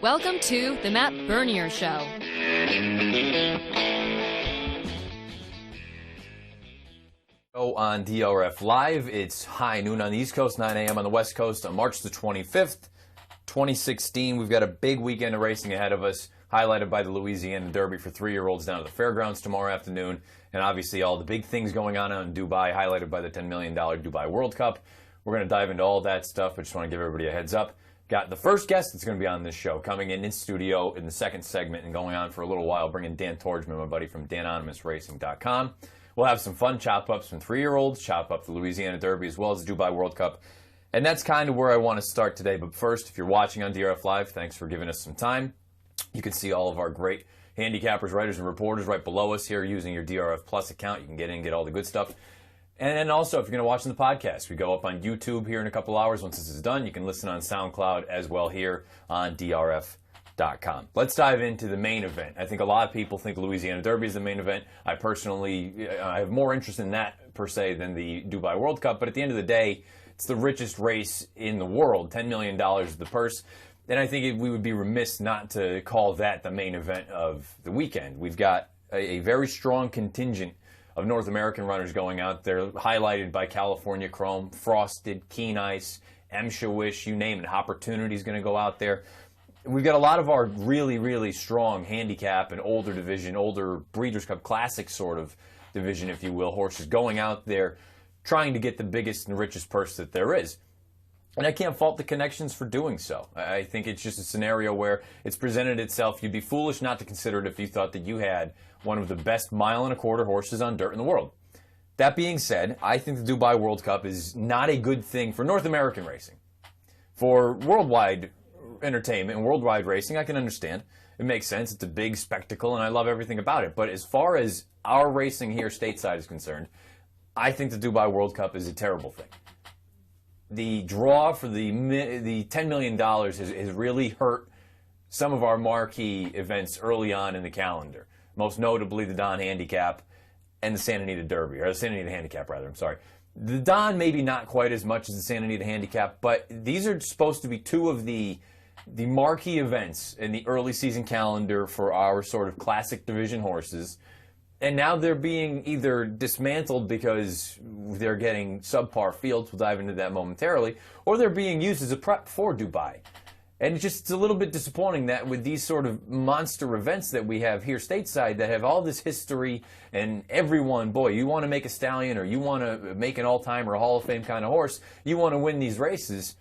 Welcome to the Matt Bernier Show. On DRF Live, it's high noon on the East Coast, 9 a.m. on the West Coast on March the 25th, 2016. We've got a big weekend of racing ahead of us, highlighted by the Louisiana Derby for 3-year-olds down at the fairgrounds tomorrow afternoon, and obviously all the big things going on in Dubai, highlighted by the $10 million Dubai World Cup. We're going to dive into all that stuff, but just want to give everybody a heads up. Got the first guest that's going to be on this show coming in studio in the second segment and going on for a little while, bringing Dan Torgman, my buddy from danonymousracing.com. We'll have some fun chop-ups from 3-year-olds, chop up the Louisiana Derby as well as the Dubai World Cup. And that's kind of where I want to start today. But first, if you're watching on DRF Live, thanks for giving us some time. You can see all of our great handicappers, writers, and reporters right below us here using your DRF Plus account. You can get in and get all the good stuff. And then also, if you're going to watch the podcast, we go up on YouTube here in a couple hours. Once this is done, you can listen on SoundCloud as well here on DRF.com. Let's dive into the main event. I think a lot of people think Louisiana Derby is the main event. I personally I have more interest in that, per se, than the Dubai World Cup. But at the end of the day, it's the richest race in the world. $10 million is the purse. And I think we would be remiss not to call that the main event of the weekend. We've got a very strong contingent of North American runners going out there, highlighted by California Chrome, Frosted, Keen Ice, Emshawish, you name it. Opportunity's going to go out there. We've got a lot of our really, really strong handicap and older division, older Breeders' Cup Classic sort of division, if you will, horses going out there trying to get the biggest and richest purse that there is. And I can't fault the connections for doing so. I think it's just a scenario where it's presented itself. You'd be foolish not to consider it if you thought that you had one of the best 1.25 mile horses on dirt in the world. That being said, I think the Dubai World Cup is not a good thing for North American racing. For worldwide entertainment and worldwide racing, I can understand. It makes sense. It's a big spectacle, and I love everything about it. But as far as our racing here stateside is concerned, I think the Dubai World Cup is a terrible thing. The draw for the $10 million has really hurt some of our marquee events early on in the calendar, most notably the Don Handicap and the Santa Anita Derby, or the Santa Anita Handicap, rather, I'm sorry. The Don maybe not quite as much as the Santa Anita Handicap, but these are supposed to be two of the marquee events in the early season calendar for our sort of classic division horses. And now they're being either dismantled because they're getting subpar fields, we'll dive into that momentarily, or they're being used as a prep for Dubai. And it's a little bit disappointing that with these sort of monster events that we have here stateside that have all this history and everyone, boy, you want to make a stallion or you want to make an all-timer, a Hall of Fame kind of horse, you want to win these races.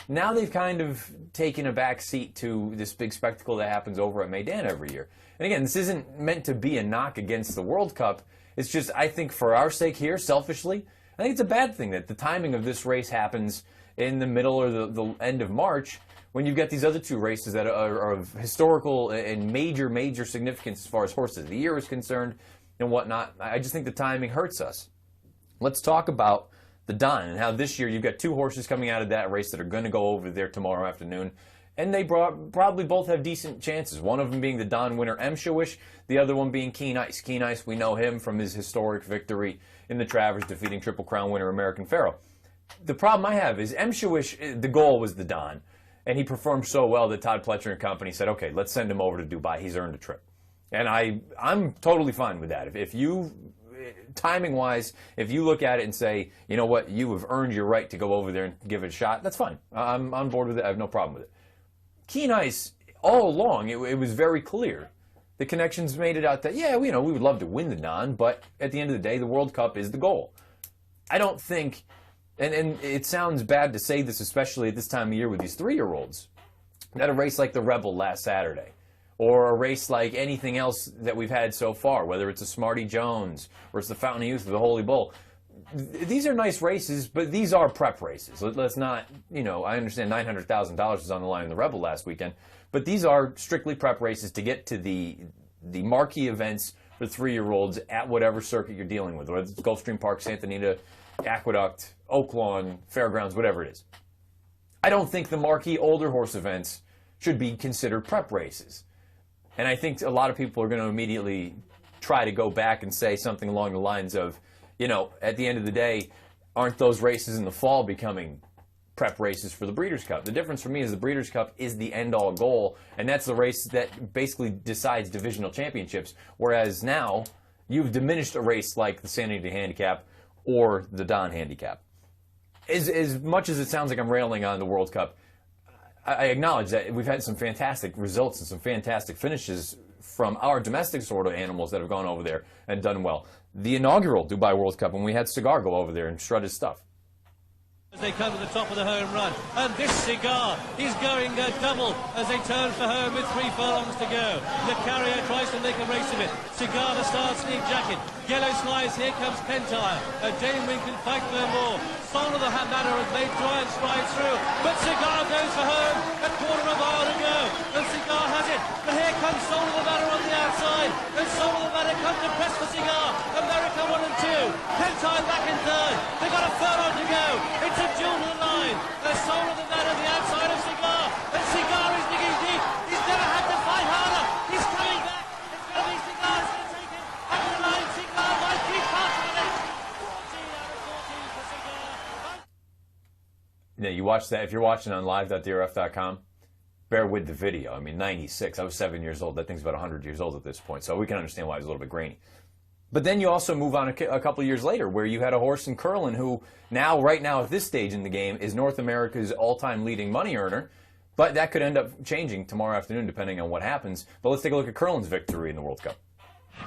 Now they've kind of taken a back seat to this big spectacle that happens over at Meydan every year. And again, this isn't meant to be a knock against the World Cup. It's just, I think for our sake here, selfishly, I think it's a bad thing that the timing of this race happens in the middle or the end of March when you've got these other two races that are of historical and major significance as far as horses of the year is concerned and whatnot. I just think the timing hurts us. Let's talk about the Don and how this year you've got two horses coming out of that race that are going to go over there tomorrow afternoon. And they probably both have decent chances. One of them being the Don winner, Emshawish. The other one being Keen Ice. Keen Ice, we know him from his historic victory in the Travers, defeating Triple Crown winner American Pharoah. The problem I have is Emshawish, the goal was the Don. And he performed so well that Todd Pletcher and company said, okay, let's send him over to Dubai. He's earned a trip. And I'm totally fine with that. If you, timing-wise, if you look at it and say, you know what, you have earned your right to go over there and give it a shot, that's fine. I'm on board with it. I have no problem with it. Keen Ice, all along, it was very clear. The connections made it out that, yeah, we would love to win the Don, but at the end of the day, the World Cup is the goal. I don't think, and it sounds bad to say this, especially at this time of year with these 3-year-olds, that a race like the Rebel last Saturday, or a race like anything else that we've had so far, whether it's a Smarty Jones, or it's the Fountain of Youth or the Holy Bull, these are nice races, but these are prep races. Let's not, I understand $900,000 is on the line in the Rebel last weekend, but these are strictly prep races to get to the marquee events for 3-year-olds at whatever circuit you're dealing with, whether it's Gulfstream Park, Santa Anita, Aqueduct, Oaklawn, Fairgrounds, whatever it is. I don't think the marquee older horse events should be considered prep races. And I think a lot of people are going to immediately try to go back and say something along the lines of, at the end of the day, aren't those races in the fall becoming prep races for the Breeders' Cup. The difference for me is the Breeders' Cup is the end-all goal, and that's the race that basically decides divisional championships, whereas now you've diminished a race like the San Diego Handicap or the Don Handicap. As much as it sounds like I'm railing on the World Cup, I acknowledge that we've had some fantastic results and some fantastic finishes from our domestic sort of animals that have gone over there and done well. The inaugural Dubai World Cup, when we had Cigar go over there and strut his stuff. As they come to the top of the home run, and this Cigar is going double as they turn for home with 3 furlongs to go. The carrier tries to make a race of it. Cigar, the star sleeve jacket. Yellow slides, here comes Pentire. Dane Wing can fight no more. Soul of the Matter has made giant strides through, but Cigar goes for home. A quarter of a mile to go, and Cigar has it. But here comes Soul of the Matter on the outside, and Soul of the Matter comes to press for Cigar. America 1 and 2. Pentire back in third. They've got a furlong to go. It's a duel to the line. The Soul of the Matter, the outside of Cigar, and Cigar is digging deep. He's never had to fight harder. He's coming back. It's going to be Cigar. It's going to take him over the line. Cigar might keep past it. 14 out of 14 for Cigar. Now, you watch that, if you're watching on live.drf.com, bear with the video. I mean, 96. I was 7 years old. That thing's about 100 years old at this point, so we can understand why it was a little bit grainy. But then you also move on a couple of years later where you had a horse in Curlin who now, right now at this stage in the game, is North America's all-time leading money earner. But that could end up changing tomorrow afternoon depending on what happens. But let's take a look at Curlin's victory in the World Cup.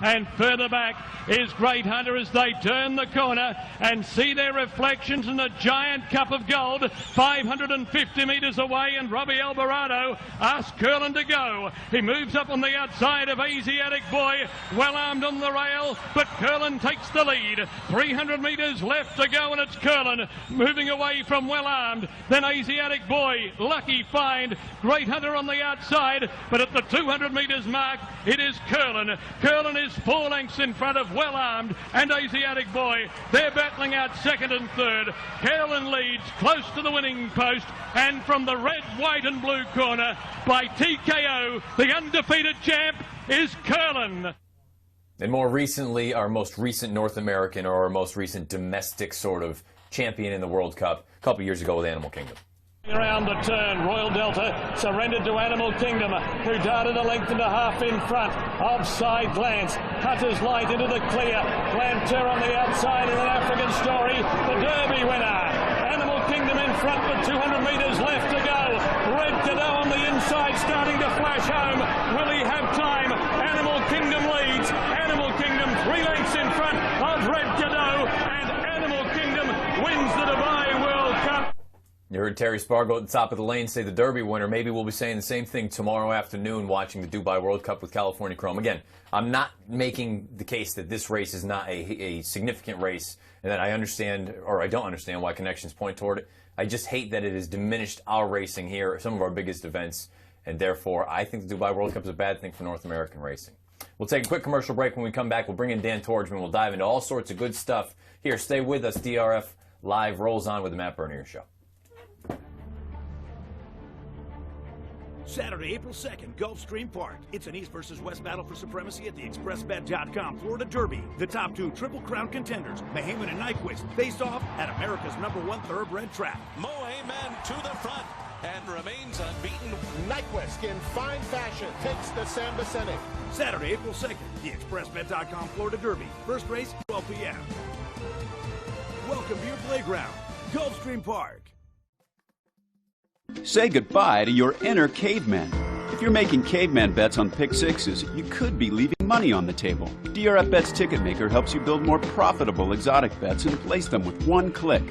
And further back is Great Hunter as they turn the corner and see their reflections in the giant cup of gold 550 metres away, and Robbie Alvarado asks Curlin to go. He moves up on the outside of Asiatic Boy, well armed on the rail, but Curlin takes the lead. 300 metres left to go, and it's Curlin moving away from well armed, then Asiatic Boy, Lucky Find, Great Hunter on the outside, but at the 200 metres mark it is Curlin. Curlin is 4 lengths in front of Well Armed and Asiatic Boy. They're battling out second and third. Curlin leads close to the winning post, and from the red, white and blue corner by TKO, the undefeated champ is Curlin. And more recently, our most recent North American or our most recent domestic sort of champion in the World Cup a couple years ago with Animal Kingdom. Around the turn, Royal Delta surrendered to Animal Kingdom, who darted a length and a half in front. Offside glance, Cutter's Light into the clear. Planter on the outside in an African Story, the Derby winner. Animal Kingdom in front with 200 metres left to go. Red Cadeau on the inside starting to flash home. Will he have time? Animal Kingdom leads. Animal Kingdom 3 lengths in front of Red Cadeau, and Animal Kingdom wins the Dubai World Cup. You heard Terry Spargo at the top of the lane say the Derby winner. Maybe we'll be saying the same thing tomorrow afternoon watching the Dubai World Cup with California Chrome. Again, I'm not making the case that this race is not a significant race and that I understand or I don't understand why connections point toward it. I just hate that it has diminished our racing here, some of our biggest events, and therefore I think the Dubai World Cup is a bad thing for North American racing. We'll take a quick commercial break. When we come back, we'll bring in Dan Torgeman. We'll dive into all sorts of good stuff. Here, stay with us. DRF Live rolls on with the Matt Bernier Show. Saturday, April 2nd, Gulfstream Park. It's an East versus West battle for supremacy at the ExpressBet.com Florida Derby. The top 2 Triple Crown contenders, Mohaymen and Nyquist, face off at America's #1 thoroughbred track. Mohaymen to the front and remains unbeaten. Nyquist in fine fashion takes the San Vicente. Saturday, April 2nd, the ExpressBet.com Florida Derby. First race, 12 p.m. Welcome to your playground, Gulfstream Park. Say goodbye to your inner caveman. If you're making caveman bets on pick sixes, you could be leaving money on the table. DRF Bets Ticket Maker helps you build more profitable exotic bets and place them with one click.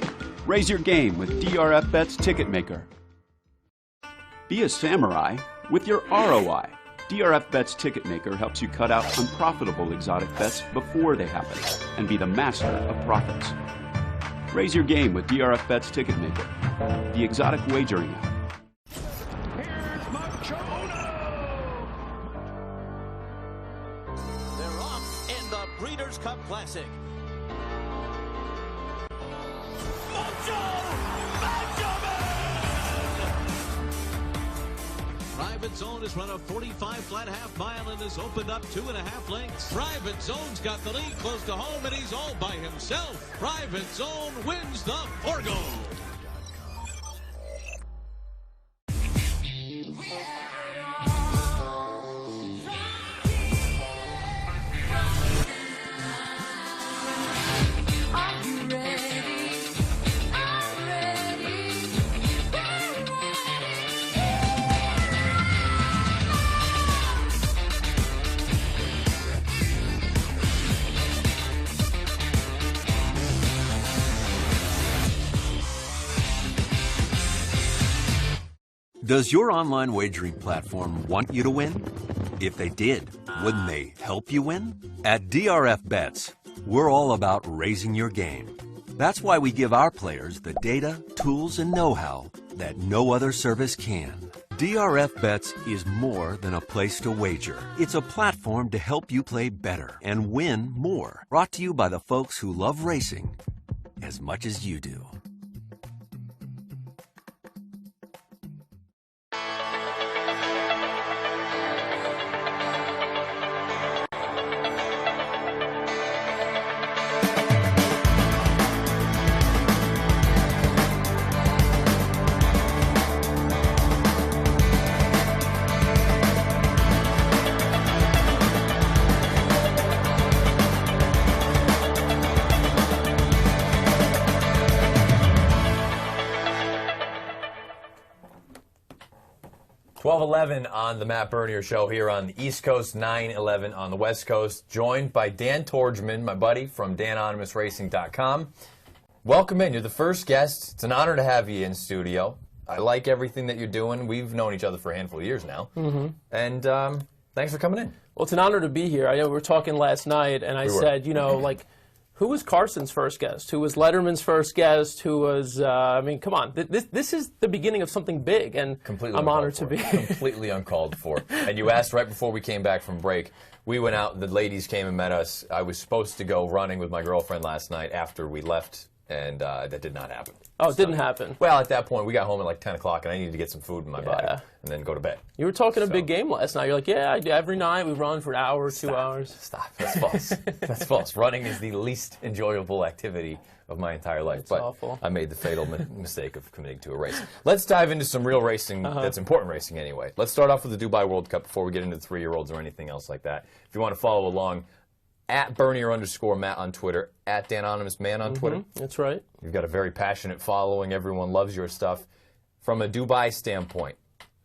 Raise your game with DRF Bets Ticket Maker. Be a samurai with your ROI. DRF Bets Ticket Maker helps you cut out unprofitable exotic bets before they happen and be the master of profits. Raise your game with DRF Bets Ticket Maker, the exotic wagering app. Here's Macho Uno. They're off in the Breeders' Cup Classic. Private Zone has run a 45 flat half mile and has opened up 2.5 lengths. Private Zone's got the lead close to home and he's all by himself. Private Zone wins the 4 gold. Does your online wagering platform want you to win? If they did, wouldn't they help you win? At DRF Bets, we're all about raising your game. That's why we give our players the data, tools, and know-how that no other service can. DRF Bets is more than a place to wager. It's a platform to help you play better and win more. Brought to you by the folks who love racing as much as you do. .11 on the Matt Bernier Show here on the East Coast, 9:11 on the West Coast. Joined by Dan Torgman, my buddy from danonymousracing.com. Welcome in. You're the first guest. It's an honor to have you in studio. I like everything that you're doing. We've known each other for a handful of years now. And thanks for coming in. Well, it's an honor to be here. I know we were talking last night, and I said, you know, like, who was Carson's first guest? Who was Letterman's first guest? Who was, I mean, come on. This is the beginning of something big, and I'm honored to be. Completely uncalled for. And you asked right before we came back from break. We went out, the ladies came and met us. I was supposed to go running with my girlfriend last night after we left, and that did not happen. Oh, it didn't happen. Well, at that point, we got home at like 10 o'clock, and I needed to get some food in my body and then go to bed. You were talking a big game last night. You're like, yeah, every night we run for an hour, 2 hours. Stop. That's false. That's false. Running is the least enjoyable activity of my entire life. It's but awful. I made the fatal mistake of committing to a race. Let's dive into some real racing that's important racing anyway. Let's start off with the Dubai World Cup before we get into the 3-year-olds or anything else like that. If you want to follow along, at Bernier_Matt on Twitter, at DanOnymousMan on Twitter. That's right. You've got a very passionate following. Everyone loves your stuff. From a Dubai standpoint,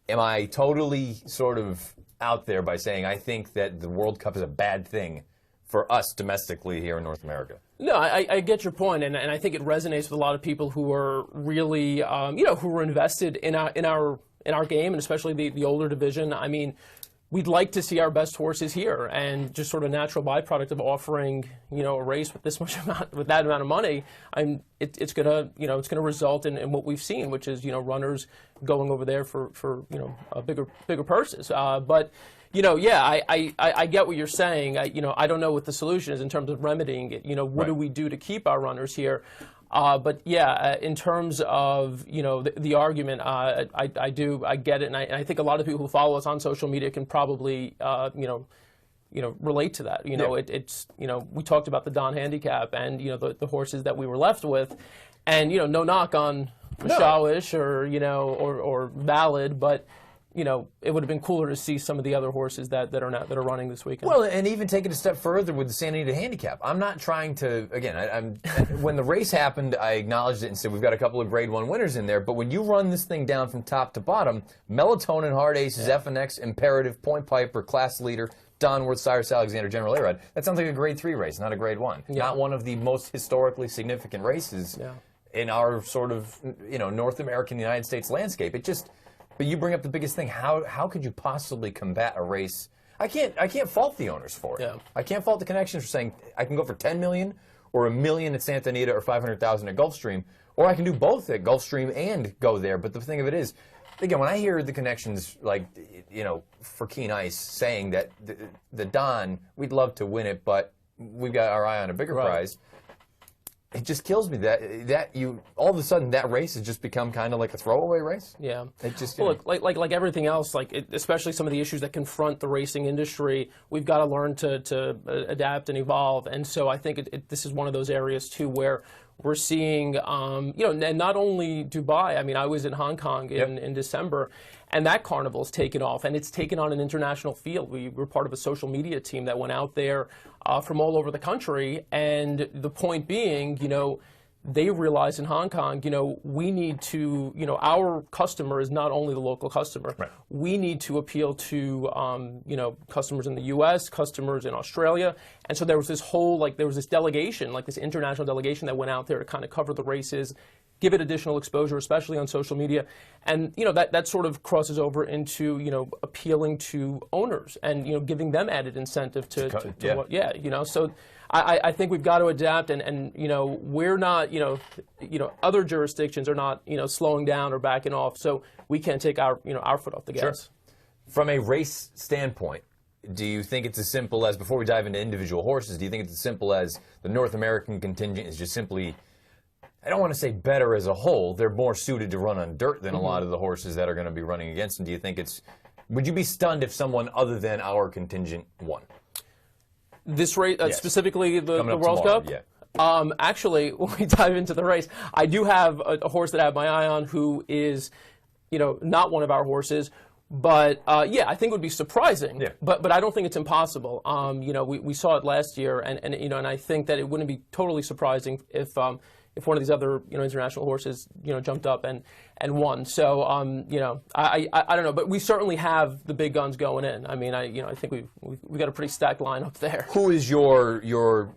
am I totally sort of out there by saying I think that the World Cup is a bad thing for us domestically here in North America? No, I get your point, and I think it resonates with a lot of people who are really, you know, who are invested in our game, and especially the older division. I mean, we'd like to see our best horses here, and just sort of natural byproduct of offering, you know, a race with that amount of money. It's gonna result in what we've seen, which is, you know, runners going over there for you know, bigger purses. But you know, yeah, I get what you're saying. You know, I don't know what the solution is in terms of remedying it. You know, what do we do to keep our runners here? But yeah, in terms of, you know, the argument, I get it, and I think a lot of people who follow us on social media can probably, you know, relate to that. You know, it's, you know, we talked about the Don Handicap and, you know, the horses that we were left with, and, you know, no knock on Mashawish or, you know, or Valid, but, you know, it would have been cooler to see some of the other horses that are running this weekend. Well, and even take it a step further with the Santa Anita Handicap. I'm not trying to, again, when the race happened, I acknowledged it and said we've got a couple of Grade 1 winners in there, but when you run this thing down from top to bottom, Melatonin, Hard Aces, FNX, Imperative, Point Piper, Class Leader, Donworth, Cyrus Alexander, General Arad, that sounds like a Grade 3 race, not a Grade 1. Not one of the most historically significant races in our sort of, you know, North American United States landscape. It just... But you bring up the biggest thing. How could you possibly combat a race? I can't fault the owners for it. I can't fault the connections for saying I can go for $10 million or $1 million at Santa Anita or $500,000 at Gulfstream, or I can do both at Gulfstream and go there. But the thing of it is, again, when I hear the connections, like, you know, for Keen Ice saying that the Don, we'd love to win it, but we've got our eye on a bigger prize. It just kills me that you all of a sudden that race has just become kind of like a throwaway race. Yeah. It just well, look, like everything else, especially some of the issues that confront the racing industry, we've got to learn to adapt and evolve. And so I think this is one of those areas too where we're seeing, you know, and not only Dubai. I mean, I was in Hong Kong in December, and that carnival's taken off, and it's taken on an international field. We were part of a social media team that went out there from all over the country, and the point being, you know, they realized in Hong Kong, you know, we need to, you know, our customer is not only the local customer. We need to appeal to, you know, customers in the U.S., customers in Australia. And so there was this whole, there was this delegation, this international delegation that went out there to kind of cover the races give it additional exposure, especially on social media. And, you know, that sort of crosses over into, you know, appealing to owners and, you know, giving them added incentive to you know, so I think we've got to adapt, and you know, we're not, you know, other jurisdictions are not, you know, slowing down or backing off, so we can't take our, you know, our foot off the gas. Sure. From a race standpoint, do you think it's as simple as, before we dive into individual horses, do you think it's as simple as the North American contingent is just simply, I don't want to say better as a whole, they're more suited to run on dirt than a lot of the horses that are going to be running against them? Do you think it's, would you be stunned if someone other than our contingent won? This race, specifically the World tomorrow, Cup? Yeah. Actually, when we dive into the race, I do have a horse that I have my eye on who is, you know, not one of our horses. But, yeah, I think it would be surprising, but I don't think it's impossible. You know, we saw it last year, and you know, and I think that it wouldn't be totally surprising if one of these other, you know, international horses, you know, jumped up and won. So, you know, I don't know, but we certainly have the big guns going in. I mean, you know, I think we got a pretty stacked lineup there. Who is your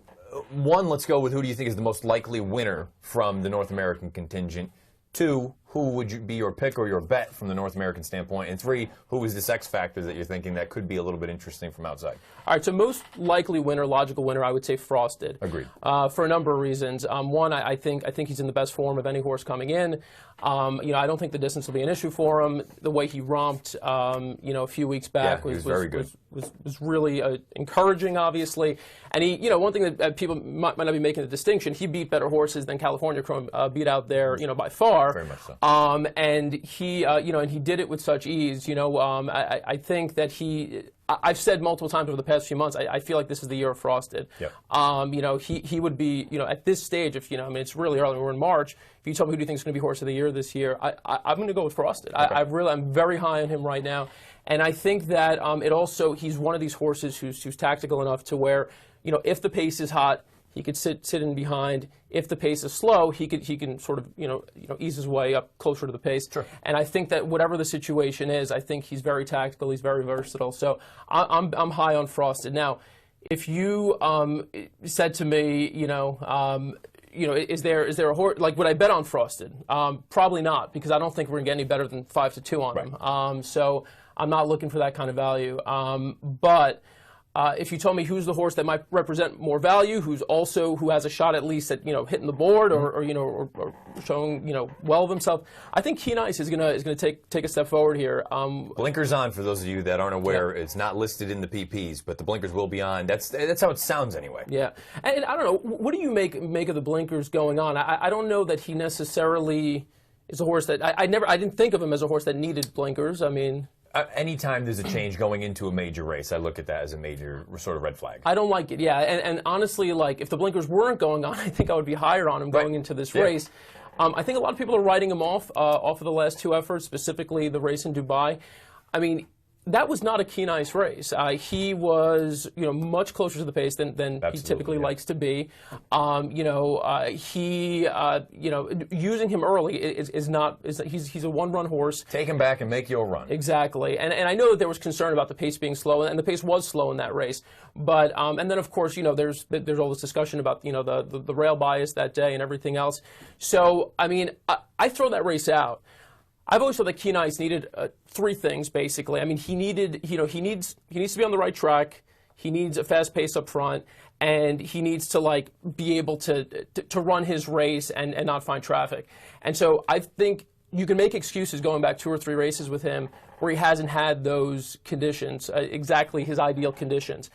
one? Let's go with, who do you think is the most likely winner from the North American contingent? 2, who would be your pick or your bet from the North American standpoint? And 3, who is this X factor that you're thinking that could be a little bit interesting from outside? All right, so most likely winner, logical winner, I would say Frosted. Agreed. For a number of reasons. One, I think he's in the best form of any horse coming in. You know, I don't think the distance will be an issue for him. The way he romped, you know, a few weeks back was very good. Was really encouraging, obviously. And he, you know, one thing that people might not be making the distinction, he beat better horses than California Chrome beat out there, you know, by far. Very much so. And he, you know, and he did it with such ease. You know, I think that I've said multiple times over the past few months, I feel like this is the year of Frosted. Yep. You know, he would be, you know, at this stage, if, you know, I mean, it's really early, we're in March. If you tell me who do you think is going to be Horse of the Year this year, I'm going to go with Frosted. Okay. I'm very high on him right now. And I think that it also, he's one of these horses who's tactical enough to where, you know, if the pace is hot, he could sit in behind. If the pace is slow, he can sort of, you know, ease his way up closer to the pace. Sure. And I think that whatever the situation is, I think he's very tactical. He's very versatile. So I'm high on Frosted. Now, if you said to me, you know, is there a horse, like, would I bet on Frosted? Probably not, because I don't think we're gonna get any better than 5-2 on him. So I'm not looking for that kind of value. But if you told me who's the horse that might represent more value, who has a shot at least at, you know, hitting the board or you know, or showing, you know, well of himself, I think Keen Ice is gonna take a step forward here. Blinkers on, for those of you that aren't aware. It's not listed in the PPs, but the blinkers will be on. That's how it sounds anyway. Yeah, and I don't know, what do you make of the blinkers going on? I don't know that he necessarily is a horse that I didn't think of him as a horse that needed blinkers. I mean, anytime there's a change going into a major race, I look at that as a major sort of red flag. I don't like it, yeah. And honestly, like, if the blinkers weren't going on, I think I would be higher on him going into this race. I think a lot of people are writing him off of the last 2 efforts, specifically the race in Dubai. I mean, that was not a Keen Ice race. He was, you know, much closer to the pace than he typically likes to be. You know, you know, using him early he's a one-run horse. Take him back and make you a run. Exactly. And I know that there was concern about the pace being slow, and the pace was slow in that race. But and then of course, you know, there's all this discussion about, you know, the rail bias that day and everything else. So I mean, I throw that race out. I've always thought that Keen Ice needed 3 things, basically. I mean, he needs to be on the right track. He needs a fast pace up front, and he needs to, like, be able to run his race and not find traffic. And so I think you can make excuses going back 2 or 3 races with him where he hasn't had those conditions, exactly his ideal conditions.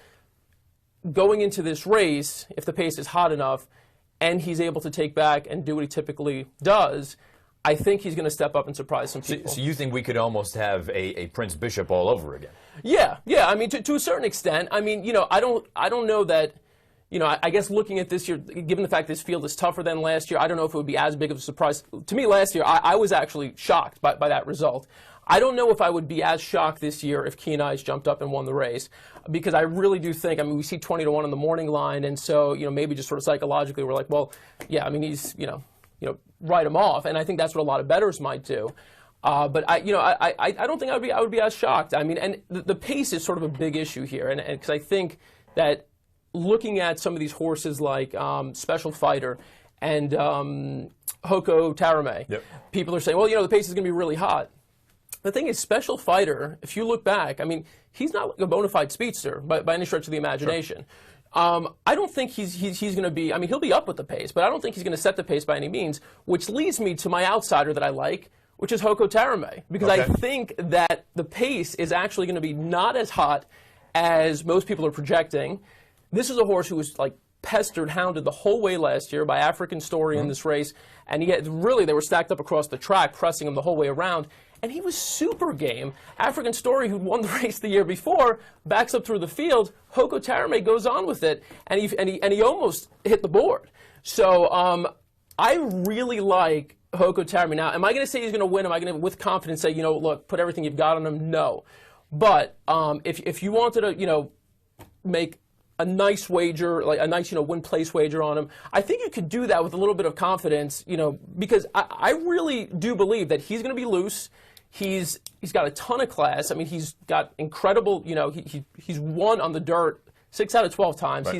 Going into this race, if the pace is hot enough and he's able to take back and do what he typically does, I think he's going to step up and surprise some people. So you think we could almost have a Prince Bishop all over again? Yeah. I mean, to a certain extent. I mean, you know, I don't know that, you know, I guess looking at this year, given the fact this field is tougher than last year, I don't know if it would be as big of a surprise. To me, last year, I was actually shocked by that result. I don't know if I would be as shocked this year if Keen Ice jumped up and won the race, because I really do think, I mean, we see 20-1 on the morning line, and so, you know, maybe just sort of psychologically we're like, well, yeah, I mean, he's, you know, write him off, and I think that's what a lot of bettors might do. But I don't think I would be as shocked. I mean, and the pace is sort of a big issue here, and because I think that looking at some of these horses like Special Fighter and Hoko Tarame. Yep. People are saying, well, the pace is going to be really hot. The thing is, Special Fighter, if you look back, I mean, he's not a bona fide speedster by any stretch of the imagination. Sure. I don't think he's going to be, I mean, he'll be up with the pace, but I don't think he's going to set the pace by any means, which leads me to my outsider that I like, which is Hoko Tarame, because I think that the pace is actually going to be not as hot as most people are projecting. This is a horse who was like pestered, hounded the whole way last year by African Story in this race, and he had, really, they were stacked up across the track, pressing him the whole way around, and he was super game. African Story, who won the race the year before, backs up through the field. Hoko Tarame goes on with it, and he almost hit the board. So I really like Hoko Tarame. Now, am I going to say he's going to win? Am I going to, with confidence, say, look, put everything you've got on him? No. But if you wanted to, make a nice wager, like a nice, win place wager on him, I think you could do that with a little bit of confidence, because I really do believe that he's going to be loose. He's got a ton of class. I mean, he's got incredible, he's won on the dirt 6 out of 12 times. Right.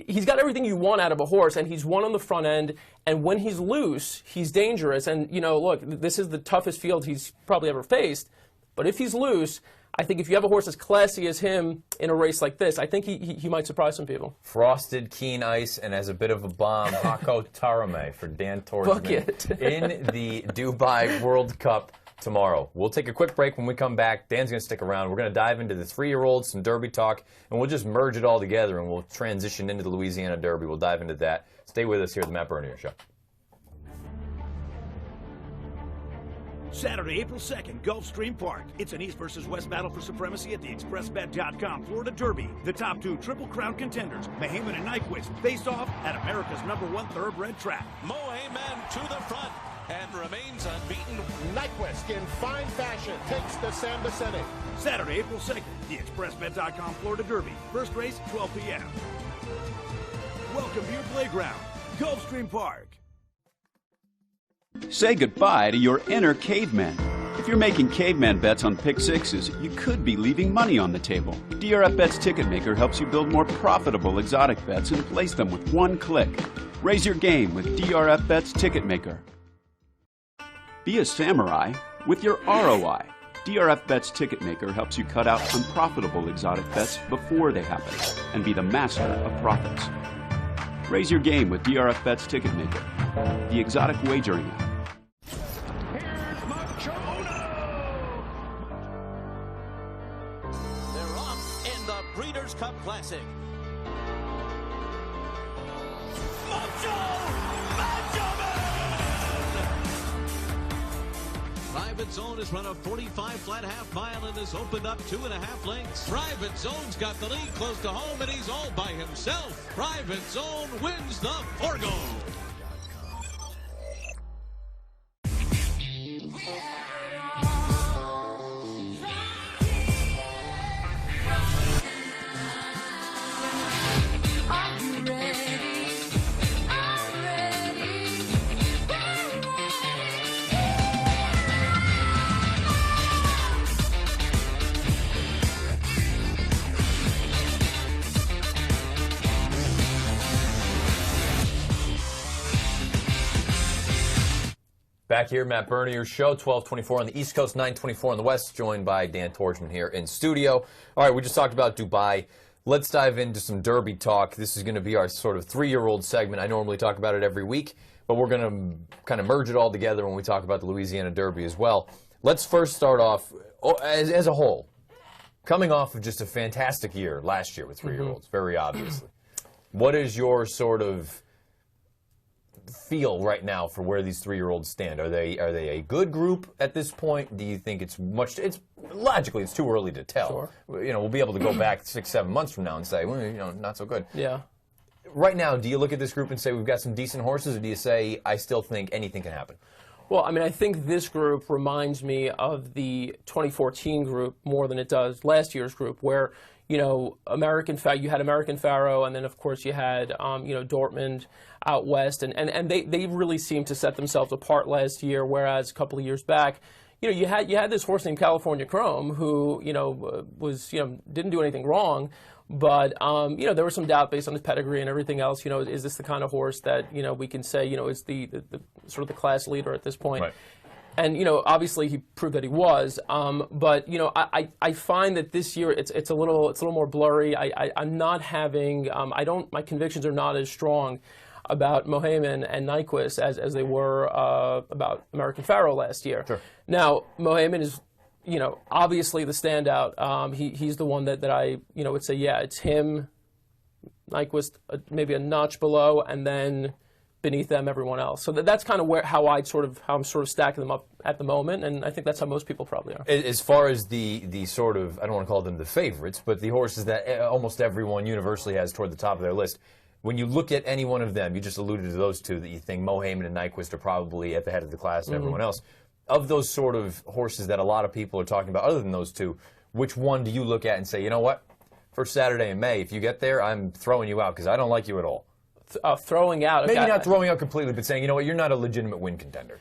He's got everything you want out of a horse, and he's won on the front end. And when he's loose, he's dangerous. And, look, this is the toughest field he's probably ever faced. But if he's loose, I think if you have a horse as classy as him in a race like this, I think he might surprise some people. Frosted Keen Ice, and as a bit of a bomb, Hoko Tarame for Dan Torchman in the Dubai World Cup tomorrow. We'll take a quick break. When we come back, Dan's going to stick around. We're going to dive into the 3-year-olds, some Derby talk, and we'll just merge it all together, and we'll transition into the Louisiana Derby. We'll dive into that. Stay with us here at the Matt Bernier Show. Saturday, April 2nd, Gulfstream Park. It's an East versus West battle for supremacy at the ExpressBet.com Florida Derby. The top 2 Triple Crown contenders, Mahayman and Nyquist, face off at America's #1 thoroughbred track. Mohayman to the front and remains unbeaten. Nyquist in fine fashion takes the San Vicente. Saturday, April 2nd, the ExpressBet.com Florida Derby. First race, 12 p.m. Welcome to your playground, Gulfstream Park. Say goodbye to your inner caveman. If you're making caveman bets on pick sixes, you could be leaving money on the table. DRF Bets Ticket Maker helps you build more profitable exotic bets and place them with one click. Raise your game with DRF Bets Ticket Maker. Be a samurai with your ROI. DRF Bets Ticket Maker helps you cut out unprofitable exotic bets before they happen and be the master of profits. Raise your game with DRF Bets Ticket Maker, the exotic wagering app. They're off in the Breeders' Cup Classic. Private Zone has run a 45 flat half mile and has opened up 2.5 lengths. Private Zone's got the lead close to home, and he's all by himself. Private Zone wins the Forgo. Back here, Matt Bernier Show, 1224 on the East Coast, 924 on the West, joined by Dan Torchman here in studio. All right, we just talked about Dubai. Let's dive into some Derby talk. This is going to be our sort of 3-year-old segment. I normally talk about it every week, but we're going to kind of merge it all together when we talk about the Louisiana Derby as well. Let's first start off, as a whole, coming off of just a fantastic year last year with 3-year-olds, very obviously. What is your sort of feel right now for where these 3-year-olds stand? Are they a good group at this point? Do you think it's logically it's too early to tell? Sure. We'll be able to go back 6-7 months from now and say, well, not so good. Yeah. Right now, do you look at this group and say we've got some decent horses, or do you say I still think anything can happen? Well, I mean, I think this group reminds me of the 2014 group more than it does last year's group, where you had American Pharaoh, and then of course you had Dortmund out west, and they really seemed to set themselves apart last year, whereas a couple of years back, you had this horse named California Chrome who was didn't do anything wrong, But you know, there was some doubt based on his pedigree and everything else. You know, is this the kind of horse that, you know, we can say, you know, is the sort of the class leader at this point? Right. And you know, obviously he proved that he was. But you know, I find that this year it's a little more blurry. I'm not having my convictions are not as strong about Mohaymen and Nyquist as they were about American Pharoah last year. Sure. Now Mohaymen is, you know, obviously the standout. He's the one that I, you know, would say, yeah, it's him, Nyquist, maybe a notch below, and then beneath them everyone else. So that's kind of how I'm sort of stacking them up at the moment, and I think that's how most people probably are. As far as the sort of, I don't want to call them the favorites, but the horses that almost everyone universally has toward the top of their list, when you look at any one of them, you just alluded to those two that you think Mohaymen and Nyquist are probably at the head of the class and everyone else. Of those sort of horses that a lot of people are talking about, other than those two, which one do you look at and say, you know what, first Saturday in May, if you get there, I'm throwing you out because I don't like you at all? Throwing out. Maybe not throwing out completely, but saying, you know what, you're not a legitimate win contender.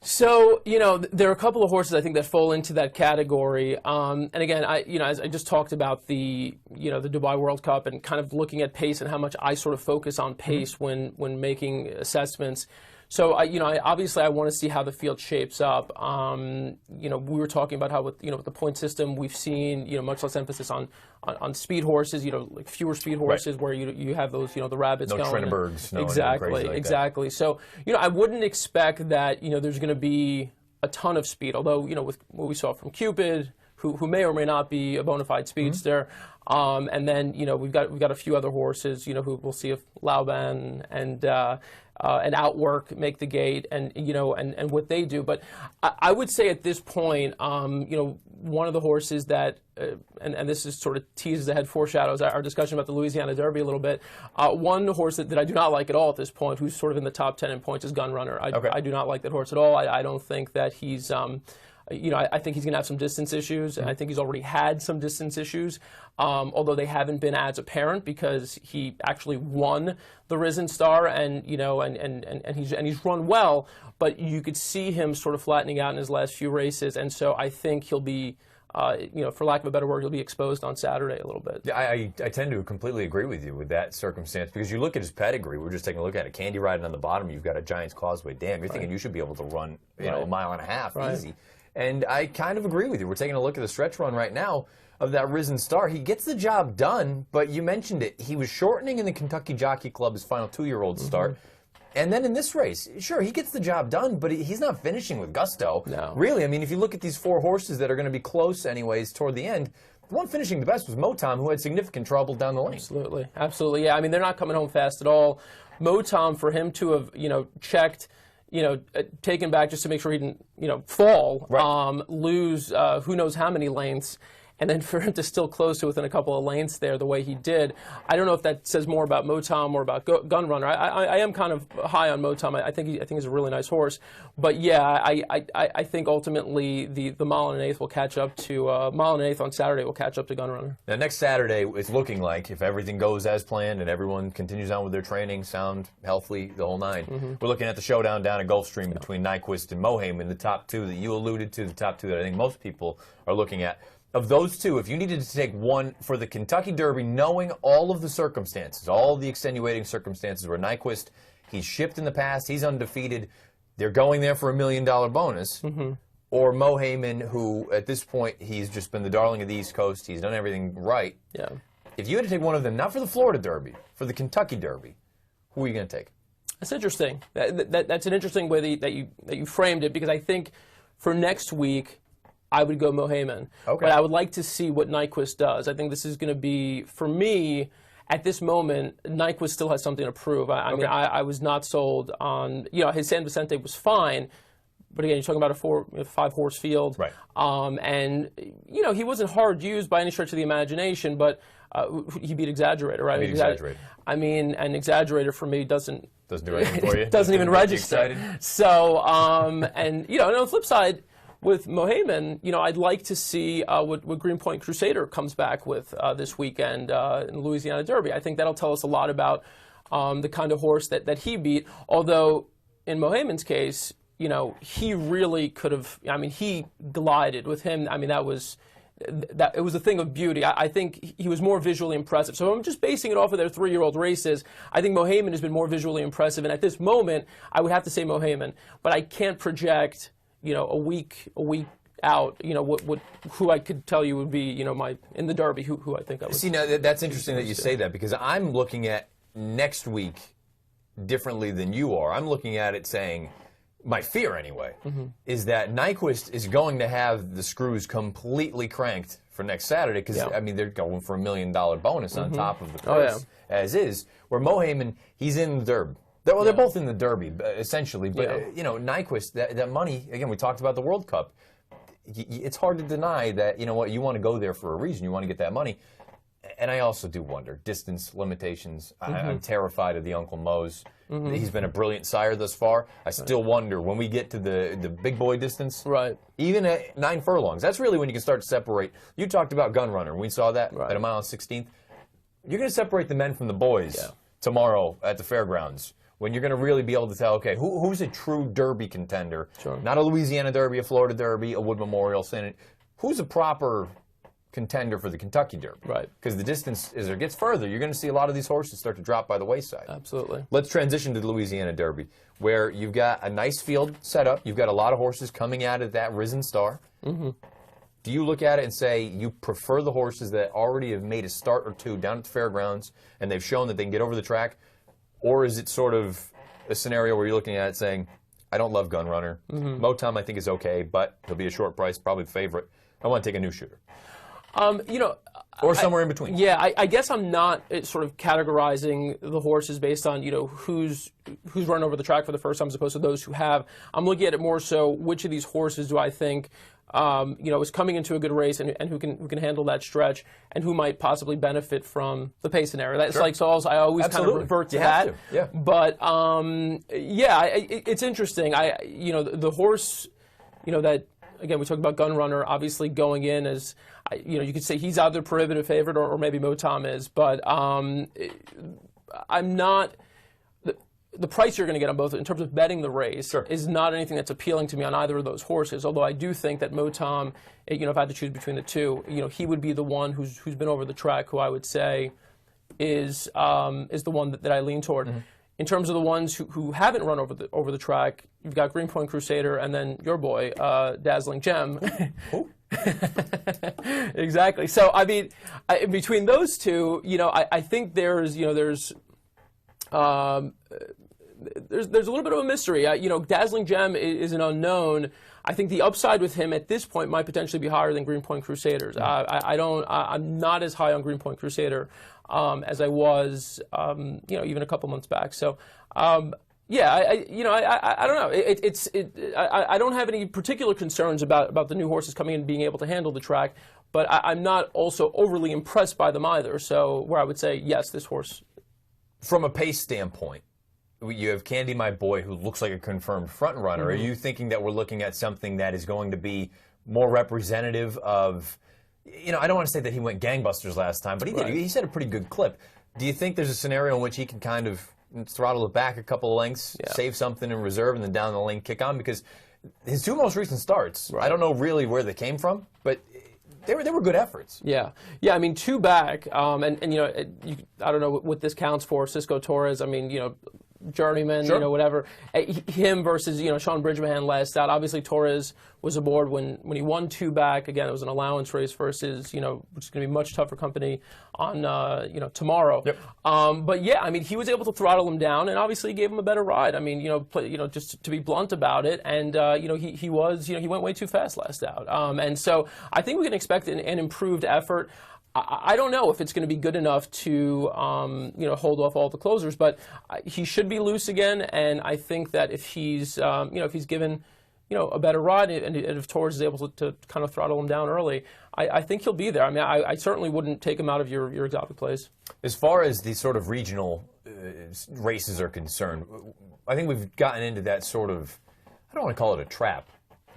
So, you know, there are a couple of horses I think that fall into that category. And again, as I just talked about the Dubai World Cup and kind of looking at pace and how much I sort of focus on pace when making assessments. So, obviously I want to see how the field shapes up. You know, we were talking about how with the point system we've seen, you know, much less emphasis on speed horses, you know, like fewer speed horses, right, where you have those, you know, the rabbits no going. Trennebergs, no exactly. So, you know, I wouldn't expect that, you know, there's going to be a ton of speed, although, you know, with what we saw from Cupid, who may or may not be a bona fide speedster. And then, you know, we've got a few other horses, you know, who we'll see if Lauban and Outwork make the gate, and you know, and what they do. But I would say at this point, you know, one of the horses that, and this is sort of teases ahead, foreshadows our discussion about the Louisiana Derby a little bit. One horse that I do not like at all at this point, who's sort of in the top 10 in points, is Gunrunner. I do not like that horse at all. I don't think that he's you know, I think he's going to have some distance issues, and I think he's already had some distance issues, although they haven't been as apparent because he actually won the Risen Star, and you know, and he's run well, but you could see him sort of flattening out in his last few races, and so I think he'll be, you know, for lack of a better word, he'll be exposed on Saturday a little bit. Yeah, I tend to completely agree with you with that circumstance, because you look at his pedigree. We're just taking a look at it. Candy riding on the bottom. You've got a Giant's Causeway Dam. You're thinking you should be able to run, you know, a mile and a half easy. And I kind of agree with you. We're taking a look at the stretch run right now of that Risen Star. He gets the job done, but you mentioned it. He was shortening in the Kentucky Jockey Club's final 2-year-old start. And then in this race, sure, he gets the job done, but he's not finishing with gusto. No. Really, I mean, if you look at these 4 horses that are going to be close anyways toward the end, the one finishing the best was Motom, who had significant trouble down the lane. Absolutely. Yeah, I mean, they're not coming home fast at all. Motom, for him to have, you know, checked, you know, taken back just to make sure he didn't, you know, fall, lose who knows how many lengths, and then for him to still close to within a couple of lengths there the way he did, I don't know if that says more about Motom or about Gunrunner. I am kind of high on Motom. I think he's a really nice horse, but yeah, I think ultimately the mile and an eighth will catch up to mile and an eighth on Saturday will catch up to Gunrunner. Now next Saturday, it's looking like, if everything goes as planned and everyone continues on with their training, sound, healthy, the whole nine, we're looking at the showdown down at Gulfstream between Nyquist and Mohaymen, the top two that you alluded to, the top two that I think most people are looking at. Of those two, if you needed to take one for the Kentucky Derby, knowing all of the circumstances, all the extenuating circumstances where Nyquist, he's shipped in the past, he's undefeated, they're going there for $1 million bonus, or Mohaymen, who at this point, he's just been the darling of the East Coast, he's done everything right. Yeah. If you had to take one of them, not for the Florida Derby, for the Kentucky Derby, who are you going to take? That's interesting. That's an interesting way that you framed it, because I think for next week, I would go Mohaymen. Okay. But I would like to see what Nyquist does. I think this is going to be, for me, at this moment, Nyquist still has something to prove. I mean, I was not sold on, you know, his San Vicente was fine, but again, you're talking about a 5-horse field. Right. And, you know, he wasn't hard used by any stretch of the imagination, but he beat Exaggerator, right? Beat Exaggerator. I mean, an Exaggerator for me doesn't do anything for you. Doesn't even register. So, and, you know, on the flip side, with Mohaymen, you know, I'd like to see what Greenpoint Crusader comes back with this weekend in the Louisiana Derby. I think that'll tell us a lot about the kind of horse that he beat. Although, in Mohaymen's case, you know, he really could have, I mean, he glided with him. I mean, that was that it was a thing of beauty. I think he was more visually impressive. So I'm just basing it off of their 3-year-old races. I think Mohaymen has been more visually impressive, and at this moment, I would have to say Mohaymen. But I can't project, a week out, who I could tell you would be, in the Derby, who I think I would. See, now that's interesting that you say that, because I'm looking at next week differently than you are. I'm looking at it saying, my fear anyway, is that Nyquist is going to have the screws completely cranked for next Saturday, because, I mean, they're going for $1 million bonus on top of the purse, as is, where Mohaymen, he's in the Derby. They're both in the Derby, essentially, but, Nyquist, that money, again, we talked about the World Cup. It's hard to deny that, you want to go there for a reason. You want to get that money. And I also do wonder, distance limitations. I'm terrified of the Uncle Mose. He's been a brilliant sire thus far. I still wonder, when we get to the big boy distance, even at 9 furlongs, that's really when you can start to separate. You talked about Gun Runner. We saw that at 1 mile and 16th. You're going to separate the men from the boys tomorrow at the fairgrounds, when you're going to really be able to tell, okay, who's a true Derby contender? Not a Louisiana Derby, a Florida Derby, a Wood Memorial, who's a proper contender for the Kentucky Derby? Because the distance, as it gets further, you're going to see a lot of these horses start to drop by the wayside. Absolutely. Let's transition to the Louisiana Derby, where you've got a nice field set up. You've got a lot of horses coming out of that Risen Star. Do you look at it and say you prefer the horses that already have made a start or two down at the fairgrounds and they've shown that they can get over the track? Or is it sort of a scenario where you're looking at it saying, I don't love Gun Runner. Motom I think is okay, but he'll be a short price, probably the favorite. I want to take a new shooter. Or somewhere in between. Yeah, I guess I'm not sort of categorizing the horses based on, who's run over the track for the first time as opposed to those who have. I'm looking at it more so, which of these horses do I think is coming into a good race and who can handle that stretch and who might possibly benefit from the pace scenario. That's like, so I always kind of revert to that. But it's interesting. The horse, that, again, we talked about Gun Runner, obviously going in as, you could say he's either prohibitive favorite or maybe Motom is, but I'm not. The price you're going to get on both, in terms of betting the race, is not anything that's appealing to me on either of those horses. Although I do think that Motom, if I had to choose between the two, he would be the one who's been over the track, who I would say is the one that I lean toward. In terms of the ones who haven't run over the track, you've got Greenpoint Crusader and then your boy, Dazzling Gem. Exactly. So I mean, between those two, I think there's a little bit of a mystery. Dazzling Gem is an unknown. I think the upside with him at this point might potentially be higher than Greenpoint Crusaders. I'm not as high on Greenpoint Crusader as I was, even a couple months back. So, I don't know. I don't have any particular concerns about the new horses coming in and being able to handle the track, but I'm not also overly impressed by them either. So, where I would say, yes, this horse. From a pace standpoint, you have Candy My Boy, who looks like a confirmed front runner. Are you thinking that we're looking at something that is going to be more representative of, I don't want to say that he went gangbusters last time, but he did. He set a pretty good clip. Do you think there's a scenario in which he can kind of throttle it back a couple of lengths, save something in reserve, and then down the lane kick on? Because his 2 most recent starts, I don't know really where they came from, but they were good efforts. Yeah. I mean, 2 back, I don't know what this counts for. Cisco Torres, journeyman, whatever. Him versus, Sean Bridgman last out. Obviously, Torres was aboard when he won 2 back. Again, it was an allowance race versus, which is going to be much tougher company on, tomorrow. But yeah, I mean, he was able to throttle him down, and obviously he gave him a better ride. I mean, just to be blunt about it, and he went way too fast last out. And so I think we can expect an improved effort. I don't know if it's going to be good enough to, hold off all the closers, but he should be loose again. And I think that if he's, if he's given, a better ride, and if Torres is able to kind of throttle him down early, I think he'll be there. I mean, I certainly wouldn't take him out of your exotic plays. As far as these sort of regional races are concerned, I think we've gotten into that sort of, I don't want to call it a trap,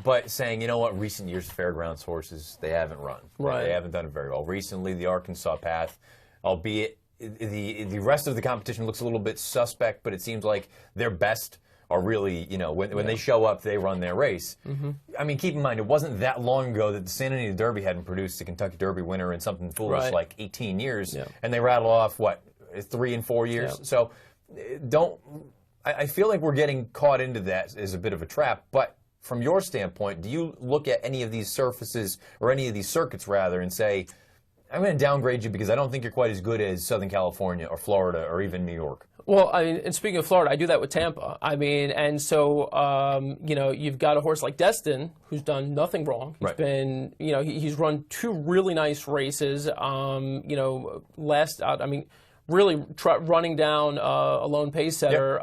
but saying, recent years fairgrounds horses, they haven't run. They haven't done it very well. Recently, the Arkansas Path, albeit the rest of the competition looks a little bit suspect, but it seems like their best are really, you know, when they show up, they run their race. I mean, keep in mind, it wasn't that long ago that the San Antonio Derby hadn't produced a Kentucky Derby winner in something foolish like 18 years, and they rattle off, what, 3 and 4 years? So I feel like we're getting caught into that as a bit of a trap, but from your standpoint, do you look at any of these surfaces, or any of these circuits rather, and say, I'm going to downgrade you because I don't think you're quite as good as Southern California or Florida or even New York? Well, I mean, and speaking of Florida, I do that with Tampa. I mean, and so, you know, you've got a horse like Destin, who's done nothing wrong. He's been, you know, he's run 2 really nice races. You know, last out, I mean, really running down a lone pace setter.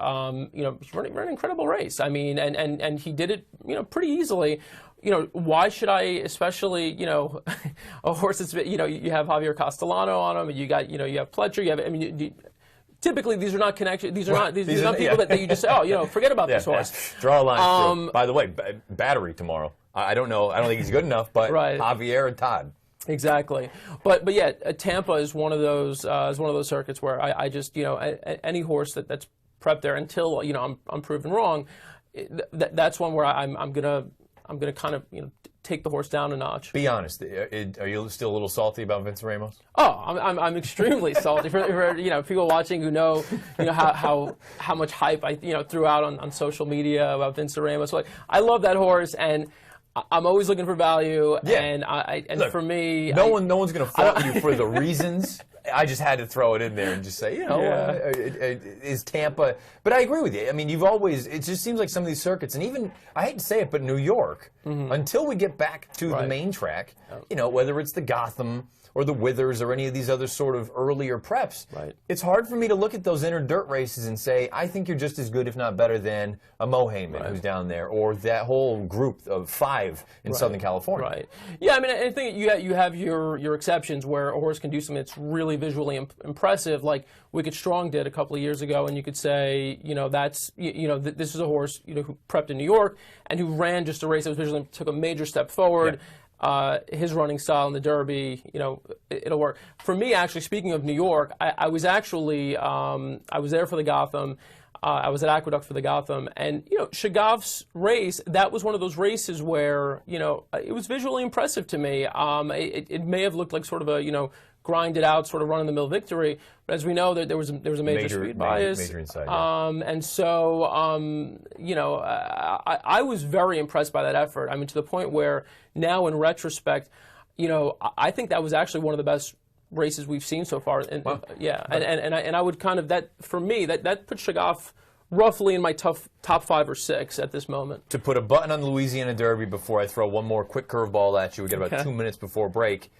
You know, he's running an incredible race. I mean, and he did it, you know, pretty easily. You know, why should I, especially, you know, a horse that's, you know, you have Javier Castellano on him, you got, you know, you have Pletcher, you have, I mean, typically these are not connections, these are not people that you just say, oh, you know, forget about this horse. Draw a line through. By the way, Battery tomorrow. I don't know, I don't think he's good enough, but Javier and Todd. Exactly, but yeah, Tampa is one of those circuits where I just, you know, any horse that's prepped there until, you know, I'm proven wrong, that's one where I'm gonna kind of, you know, take the horse down a notch. Be honest. Are you still a little salty about Vince Ramos? Oh, I'm extremely salty for you know, people watching who know, you know, how much hype I, you know, threw out on social media about Vince Ramos. Like, I love that horse, and I'm always looking for value. And Look, for me, no one's going to fault you for the reasons. I just had to throw it in there and just say, you know, is Tampa. But I agree with you. I mean, it just seems like some of these circuits, and even, I hate to say it, but New York, until we get back to the main track, you know, whether it's the Gotham or the Withers or any of these other sort of earlier preps, it's hard for me to look at those inner dirt races and say, I think you're just as good, if not better, than a Mo Heyman who's down there, or that whole group of 5 in Southern California. Yeah, I mean, I think you have your exceptions where a horse can do something that's really visually impressive, like Wicked Strong did a couple of years ago, and you could say, you know, that's, you know, this is a horse, you know, who prepped in New York and who ran just a race that was visually, took a major step forward. His running style in the Derby, you know, it'll work. For me, actually, speaking of New York, I was actually, I was there for the Gotham. I was at Aqueduct for the Gotham. And, you know, Chagav's race, that was one of those races where, you know, it was visually impressive to me. It may have looked like sort of a, you know, grinded out sort of run-of-the-mill victory, but as we know, there was a major speed bias. Major inside, and so, you know, I was very impressed by that effort. I mean, to the point where now, in retrospect, you know, I think that was actually one of the best races we've seen so far. And I would kind of, that for me, that puts Chagaf roughly in my top 5 or 6 at this moment. To put a button on the Louisiana Derby before I throw one more quick curveball at you, we got about 2 minutes before break.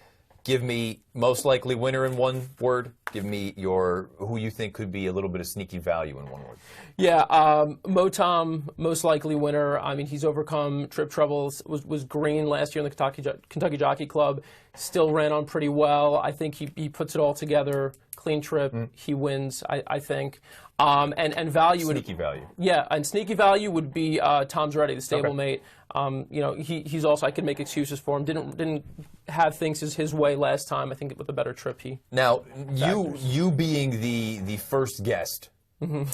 Give me most likely winner in one word. Give me who you think could be a little bit of sneaky value in one word. Yeah, Motom, most likely winner. I mean, he's overcome trip troubles. Was green last year in the Kentucky Jockey Club. Still ran on pretty well. I think he puts it all together. Clean trip. He wins, I think. And value sneaky value. Yeah, and sneaky value would be Tom's Ready, the stablemate. You know, he's also, I could make excuses for him. Didn't have things his way last time. I think with a better trip Now, you being the first guest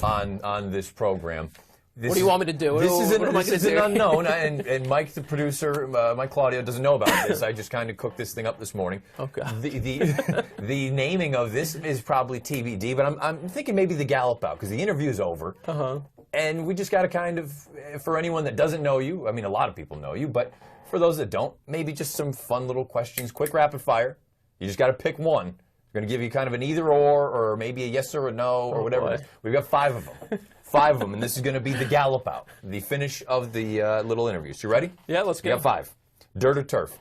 on this program. What do you want me to do? This is an unknown, and Mike, the producer, Mike Claudio, doesn't know about this. I just kind of cooked this thing up this morning. Okay. The naming of this is probably TBD, but I'm thinking maybe the Gallop Out, because the interview is over. And we just got to kind of, for anyone that doesn't know you, I mean, a lot of people know you, but for those that don't, maybe just some fun little questions, quick rapid fire. You just got to pick one. We're going to give you kind of an either or maybe a yes or a no, or whatever. We've got 5 of them. 5 of them, and this is going to be the Gallop Out, the finish of the little interviews. You ready? Yeah, let's go. You got 5. Dirt or turf?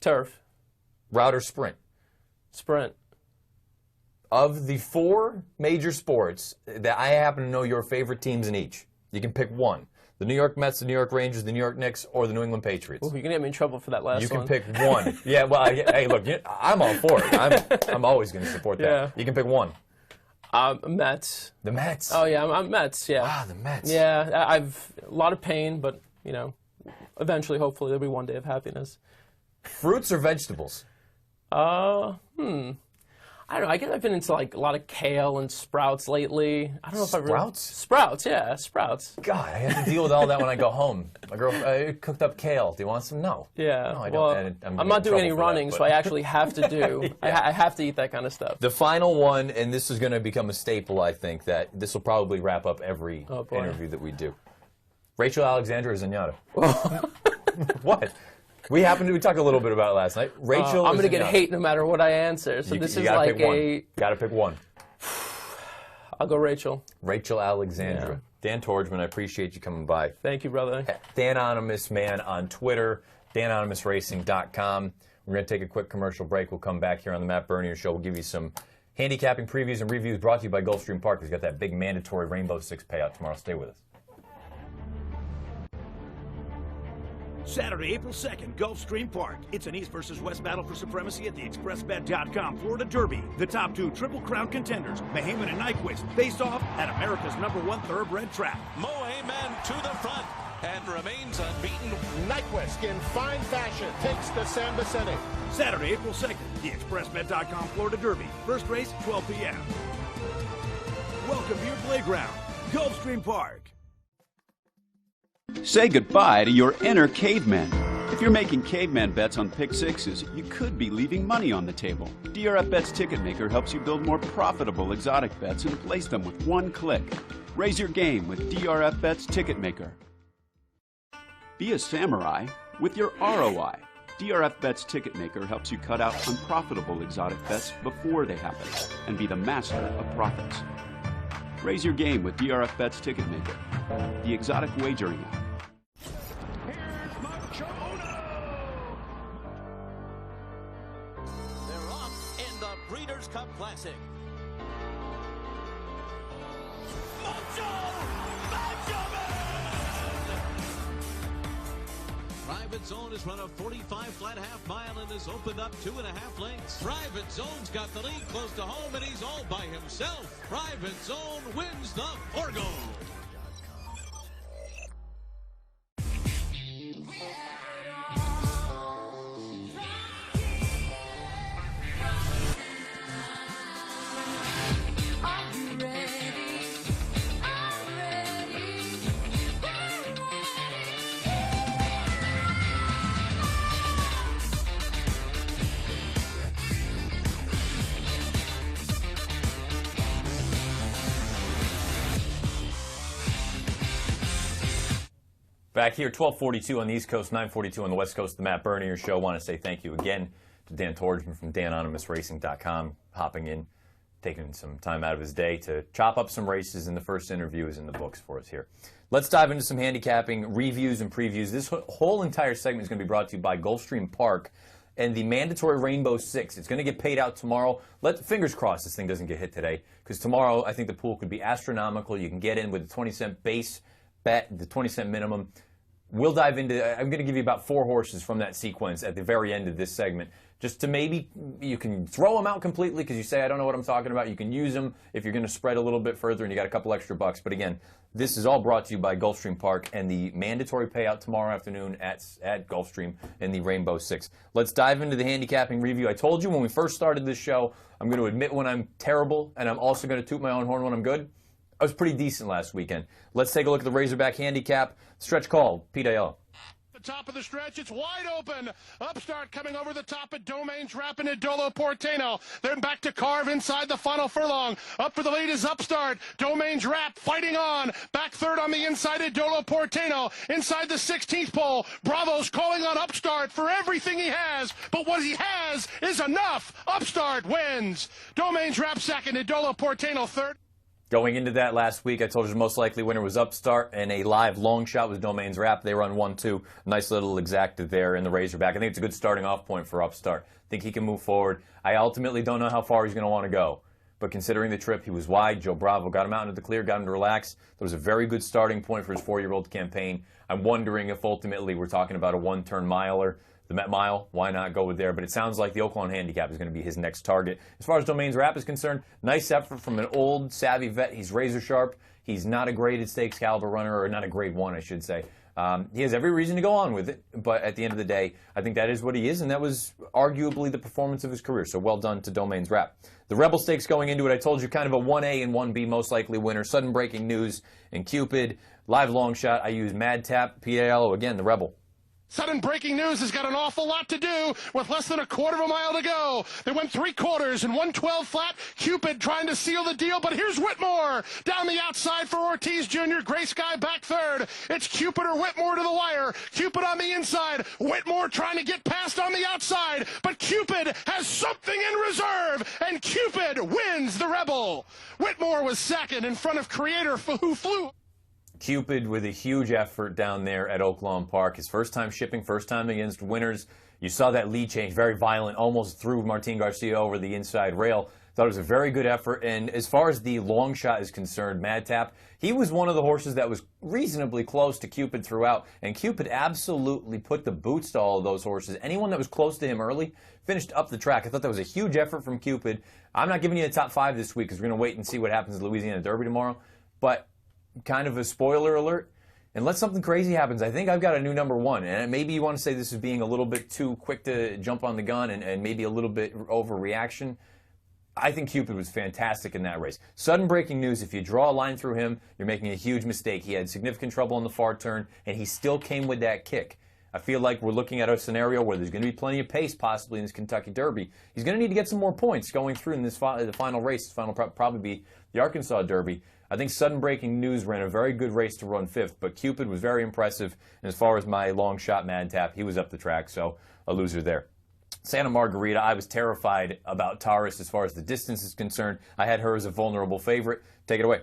Turf. Route or sprint? Sprint. Of the 4 major sports, that I happen to know your favorite teams in each. You can pick one. The New York Mets, the New York Rangers, the New York Knicks, or the New England Patriots. Ooh, you're going to get me in trouble for that last one. You can pick one. Yeah, well, hey, look, I'm all for it. I'm always going to support that. Yeah. You can pick one. Mets. The Mets. Oh, yeah, I'm Mets, yeah. Ah, the Mets. Yeah, I've a lot of pain, but, you know, eventually, hopefully, there'll be one day of happiness. Fruits or vegetables? I don't know. I guess I've been into like a lot of kale and sprouts lately. I don't know if I really... Sprouts? Sprouts, yeah, sprouts. God, I have to deal with all that when I go home. My girl cooked up kale. Do you want some? No. Yeah. No, I well, don't. I'm not doing any running, so I actually have to do. Yeah. I have to eat that kind of stuff. The final one, and this is going to become a staple, I think, that this will probably wrap up every interview that we do. Rachel Alexandra Zenyatta. What? We talked a little bit about it last night. Rachel I'm going to get hate no matter what I answer. So this is like You got to pick one. I'll go Rachel. Rachel Alexandra. Yeah. Dan Torgman, I appreciate you coming by. Thank you, brother. Danonymous Man on Twitter, danonymousracing.com. We're going to take a quick commercial break. We'll come back here on the Matt Bernier Show. We'll give you some handicapping previews and reviews brought to you by Gulfstream Park. He's got that big mandatory Rainbow Six payout tomorrow. Stay with us. Saturday, April 2nd, Gulfstream Park. It's an East versus West battle for supremacy at the ExpressBet.com Florida Derby. The top two Triple Crown contenders, Mahaman and Nyquist, face off at America's #1 thoroughbred track. Mahaman to the front and remains unbeaten. Nyquist in fine fashion takes the San Vicente. Saturday, April 2nd, the ExpressBet.com Florida Derby. First race, 12 p.m. Welcome to your playground, Gulfstream Park. Say goodbye to your inner caveman. If you're making caveman bets on pick sixes, you could be leaving money on the table. DRF Bets Ticket Maker helps you build more profitable exotic bets and place them with one click. Raise your game with DRF Bets Ticket Maker. Be a samurai with your ROI. DRF Bets Ticket Maker helps you cut out unprofitable exotic bets before they happen and be the master of profits. Raise your game with DRF Bets Ticket Maker, the exotic wagering app. They're off in the Breeders' Cup Classic. Private Zone has run a 45 flat half mile and has opened up 2.5 lengths. Private Zone's got the lead close to home and he's all by himself. Private Zone wins the Forgo. Back here, 12:42 on the East Coast, 9:42 on the West Coast, the Matt Bernier Show. I want to say thank you again to Dan Torgman from danonymousracing.com, hopping in, taking some time out of his day to chop up some races, and the first interview is in the books for us here. Let's dive into some handicapping reviews and previews. This whole entire segment is going to be brought to you by Gulfstream Park and the mandatory Rainbow Six. It's going to get paid out tomorrow. Fingers crossed this thing doesn't get hit today, because tomorrow I think the pool could be astronomical. You can get in with a 20-cent base bet, the 20-cent minimum. We'll dive into, I'm going to give you about 4 horses from that sequence at the very end of this segment, just to maybe, you can throw them out completely because you say, I don't know what I'm talking about. You can use them if you're going to spread a little bit further and you got a couple extra bucks. But again, this is all brought to you by Gulfstream Park and the mandatory payout tomorrow afternoon at Gulfstream in the Rainbow Six. Let's dive into the handicapping review. I told you when we first started this show, I'm going to admit when I'm terrible, and I'm also going to toot my own horn when I'm good. I was pretty decent last weekend. Let's take a look at the Razorback handicap. Stretch call, Pete Ayala. The top of the stretch, it's wide open. Upstart coming over the top at Domain's Rapid at Dolo Porteno. Then back to Carve inside the final furlong. Up for the lead is Upstart. Domain's Rap fighting on. Back third on the inside at Dolo Porteno. Inside the 16th pole. Bravo's calling on Upstart for everything he has. But what he has is enough. Upstart wins. Domain's Rap second at Dolo Porteno third. Going into that last week, I told you the most likely winner was Upstart, and a live long shot was Domain's Rap. They run 1-2. Nice little exacta there in the Razorback. I think it's a good starting off point for Upstart. I think he can move forward. I ultimately don't know how far he's going to want to go. But considering the trip, he was wide. Joe Bravo got him out into the clear, got him to relax. That was a very good starting point for his 4-year-old campaign. I'm wondering if ultimately we're talking about a one-turn miler. The Met Mile, why not go with there? But it sounds like the Oaklawn Handicap is going to be his next target. As far as Domain's Rap is concerned, nice effort from an old, savvy vet. He's razor sharp. He's not a graded stakes caliber runner, or not a grade 1, I should say. He has every reason to go on with it, but at the end of the day, I think that is what he is, and that was arguably the performance of his career. So well done to Domain's Rap. The Rebel Stakes going into it, I told you, kind of a 1A and 1B most likely winner. Sudden breaking news in Cupid. Live long shot, I use Mad Tap, P.A.L.O. again, the Rebel. Sudden breaking news has got an awful lot to do with less than a quarter of a mile to go. They went 3/4 and 112 flat. Cupid trying to seal the deal, but here's Whitmore down the outside for Ortiz Jr. Gray Sky back third. It's Cupid or Whitmore to the wire. Cupid on the inside. Whitmore trying to get past on the outside, but Cupid has something in reserve, and Cupid wins the Rebel. Whitmore was second in front of Creator who flew. Cupid with a huge effort down there at Oaklawn Park. His first time shipping, first time against winners. You saw that lead change, very violent, almost threw Martin Garcia over the inside rail. Thought it was a very good effort. And as far as the long shot is concerned, Mad Tap, he was one of the horses that was reasonably close to Cupid throughout. And Cupid absolutely put the boots to all of those horses. Anyone that was close to him early finished up the track. I thought that was a huge effort from Cupid. I'm not giving you the top 5 this week because we're going to wait and see what happens at Louisiana Derby tomorrow. But kind of a spoiler alert, unless something crazy happens, I think I've got a new number 1. And maybe you want to say this is being a little bit too quick to jump on the gun and maybe a little bit overreaction. I think Cupid was fantastic in that race. Sudden breaking news, if you draw a line through him, you're making a huge mistake. He had significant trouble on the far turn, and he still came with that kick. I feel like we're looking at a scenario where there's going to be plenty of pace possibly in this Kentucky Derby. He's going to need to get some more points going through in this the final race. This final probably be the Arkansas Derby. I think Sudden Breaking News ran a very good race to run 5th, but Cupid was very impressive. And as far as my long shot Mad Tap, he was up the track, so a loser there. Santa Margarita, I was terrified about Taurus as far as the distance is concerned. I had her as a vulnerable favorite. Take it away.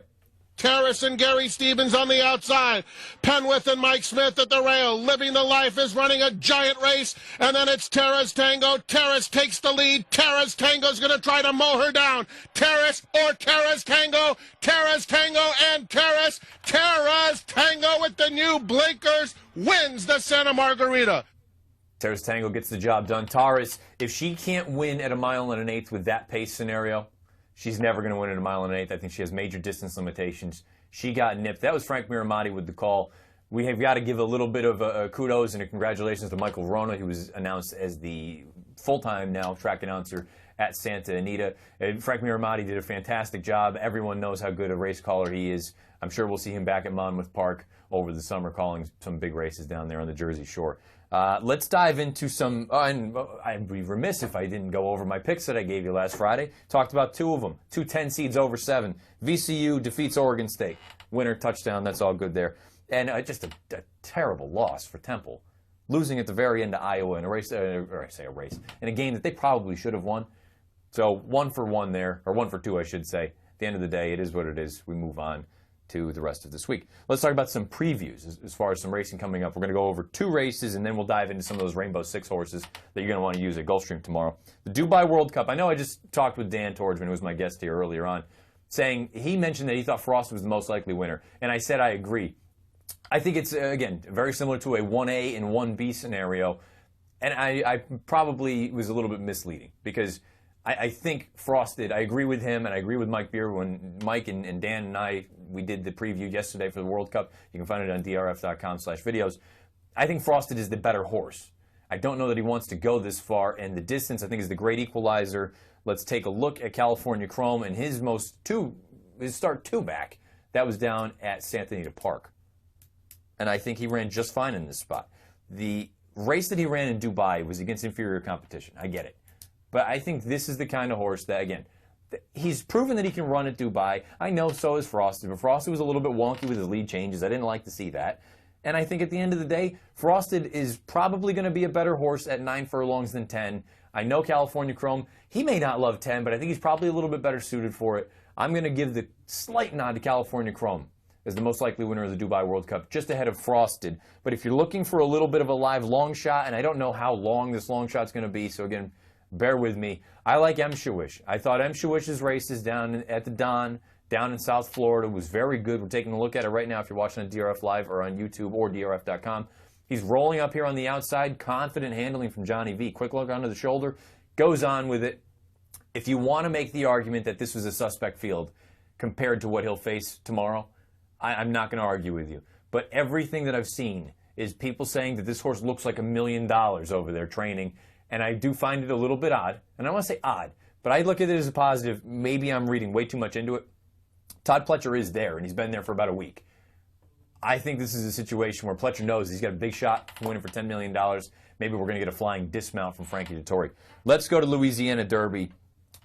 Terrace and Gary Stevens on the outside. Penwith and Mike Smith at the rail. Living the Life is running a giant race. And then it's Terrace Tango. Terrace takes the lead. Terrace Tango's going to try to mow her down. Terrace or Terrace Tango. Terrace Tango and Terrace. Terrace Tango with the new blinkers wins the Santa Margarita. Terrace Tango gets the job done. Taurus, if she can't win at 1 1/8 with that pace scenario, she's never going to win at 1 1/8. I think she has major distance limitations. She got nipped. That was Frank Miramati with the call. We have got to give a little bit of a kudos and a congratulations to Michael Verona, who was announced as the full-time now track announcer at Santa Anita. And Frank Miramati did a fantastic job. Everyone knows how good a race caller he is. I'm sure we'll see him back at Monmouth Park over the summer calling some big races down there on the Jersey Shore. Let's dive into some, and I'd be remiss if I didn't go over my picks that I gave you last Friday. Talked about 2 of them. 2 10 seeds over 7. VCU defeats Oregon State. Winner, touchdown, that's all good there. And just a terrible loss for Temple. Losing at the very end to Iowa in a race, or I say a race, in a game that they probably should have won. So 1 for 1 there, or 1 for 2 I should say. At the end of the day, it is what it is. We move on to the rest of this week. Let's talk about some previews as far as some racing coming up. We're going to go over 2 races, and then we'll dive into some of those Rainbow Six horses that you're going to want to use at Gulfstream tomorrow. The Dubai World Cup. I know I just talked with Dan Torgman, who was my guest here earlier on, saying he mentioned that he thought Frost was the most likely winner, and I said I agree. I think it's, again, very similar to a 1A and 1B scenario, and I probably was a little bit misleading because I think Frosted, I agree with him, and I agree with Mike Beer when Mike and Dan and I, we did the preview yesterday for the World Cup. You can find it on drf.com/videos. I think Frosted is the better horse. I don't know that he wants to go this far, and the distance, I think, is the great equalizer. Let's take a look at California Chrome and his start 2 back. That was down at Santa Anita Park. And I think he ran just fine in this spot. The race that he ran in Dubai was against inferior competition. I get it. But I think this is the kind of horse that, again, he's proven that he can run at Dubai. I know so is Frosted, but Frosted was a little bit wonky with his lead changes. I didn't like to see that. And I think at the end of the day, Frosted is probably going to be a better horse at 9 furlongs than 10. I know California Chrome, he may not love 10, but I think he's probably a little bit better suited for it. I'm going to give the slight nod to California Chrome as the most likely winner of the Dubai World Cup, just ahead of Frosted. But if you're looking for a little bit of a live long shot, and I don't know how long this long shot's going to be, so again, bear with me. I like Mshawish. I thought Mshawish's races down at the Don, down in South Florida, was very good. We're taking a look at it right now if you're watching on DRF Live or on YouTube or DRF.com. He's rolling up here on the outside, confident handling from Johnny V. Quick look under the shoulder, goes on with it. If you want to make the argument that this was a suspect field compared to what he'll face tomorrow, I'm not going to argue with you. But everything that I've seen is people saying that this horse looks like $1 million over there training. And I do find it a little bit odd. And I don't want to say odd, but I look at it as a positive. Maybe I'm reading way too much into it. Todd Pletcher is there, and he's been there for about a week. I think this is a situation where Pletcher knows he's got a big shot for winning for $10 million. Maybe we're going to get a flying dismount from Frankie Dettori. Let's go to Louisiana Derby.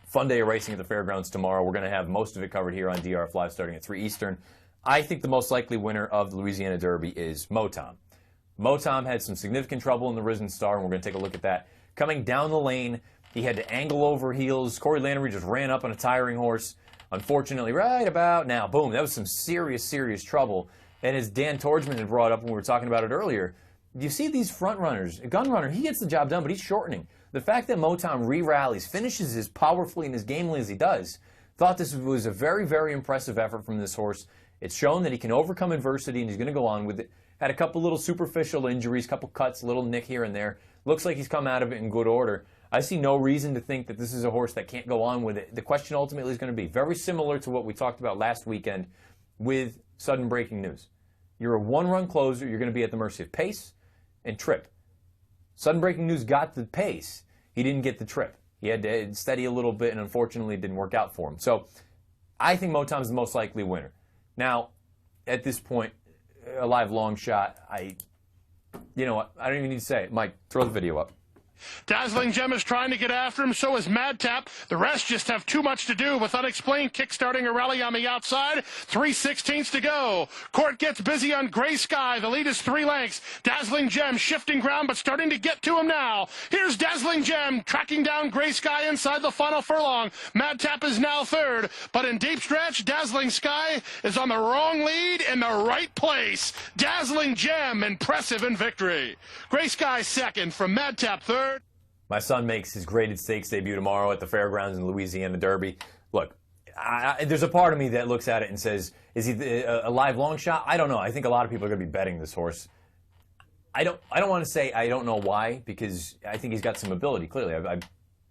Fun day of racing at the fairgrounds tomorrow. We're going to have most of it covered here on DRF Live starting at 3 Eastern. I think the most likely winner of the Louisiana Derby is Motom. Motom had some significant trouble in the Risen Star, and we're going to take a look at that. Coming down the lane, he had to angle over heels. Corey Lanery just ran up on a tiring horse. Unfortunately, right about now, boom, that was some serious, serious trouble. And as Dan Torgsman had brought up when we were talking about it earlier, you see these front runners. Gunrunner, he gets the job done, but he's shortening. The fact that Motom re-rallies, finishes as powerfully and as gamely as he does, thought this was a very, very impressive effort from this horse. It's shown that he can overcome adversity, and he's going to go on with it. Had a couple little superficial injuries, couple cuts, a little nick here and there. Looks like he's come out of it in good order. I see no reason to think that this is a horse that can't go on with it. The question ultimately is going to be very similar to what we talked about last weekend with sudden breaking news. You're a one-run closer. You're going to be at the mercy of pace and trip. Sudden breaking news got the pace. He didn't get the trip. He had to steady a little bit, and unfortunately it didn't work out for him. So I think Motom's the most likely winner. Now, at this point, a live long shot, you know what? I don't even need to say it. Mike, throw the video up. Dazzling Gem is trying to get after him, so is Madtap. The rest just have too much to do with Unexplained kick-starting a rally on the outside. 3/16 to go. Court gets busy on Gray Sky. The lead is 3 lengths. Dazzling Gem shifting ground, but starting to get to him now. Here's Dazzling Gem tracking down Gray Sky inside the final furlong. Madtap is now third, but in deep stretch, Dazzling Sky is on the wrong lead in the right place. Dazzling Gem impressive in victory. Gray Sky second from Madtap third. My son makes his graded stakes debut tomorrow at the fairgrounds in Louisiana Derby. Look, there's a part of me that looks at it and says, is he a live long shot? I don't know. I think a lot of people are going to be betting this horse. I don't want to say I don't know why, because I think he's got some ability. Clearly, I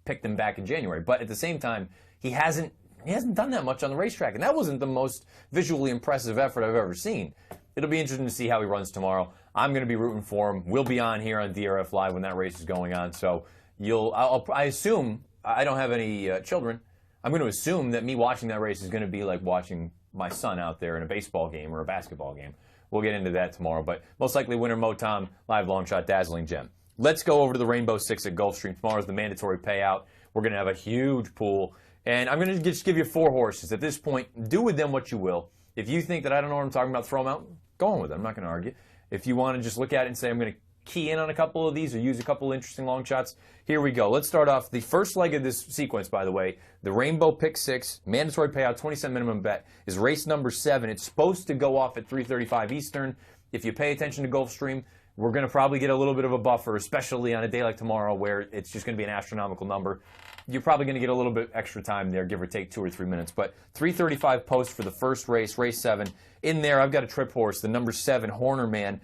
picked him back in January. But at the same time, he hasn't done that much on the racetrack. And that wasn't the most visually impressive effort I've ever seen. It'll be interesting to see how he runs tomorrow. I'm going to be rooting for him. We'll be on here on DRF Live when that race is going on. So I assume, I don't have any children, I'm going to assume that me watching that race is going to be like watching my son out there in a baseball game or a basketball game. We'll get into that tomorrow, but most likely winner Motom, live long shot, Dazzling Gem. Let's go over to the Rainbow Six at Gulfstream. Tomorrow's the mandatory payout. We're going to have a huge pool, and I'm going to just give you 4 horses. At this point, do with them what you will. If you think that I don't know what I'm talking about, throw them out, go on with it. I'm not going to argue. If you want to just look at it and say I'm going to key in on a couple of these or use a couple interesting long shots, here we go. Let's start off the first leg of this sequence, by the way. The Rainbow Pick 6, mandatory payout, 20-cent minimum bet, is race number 7. It's supposed to go off at 3:35 Eastern. If you pay attention to Gulfstream, we're going to probably get a little bit of a buffer, especially on a day like tomorrow where it's just going to be an astronomical number. You're probably going to get a little bit extra time there, give or take 2 or 3 minutes. But 3:35 post for the first race, race 7. In there, I've got a trip horse, the number 7, Horner Man.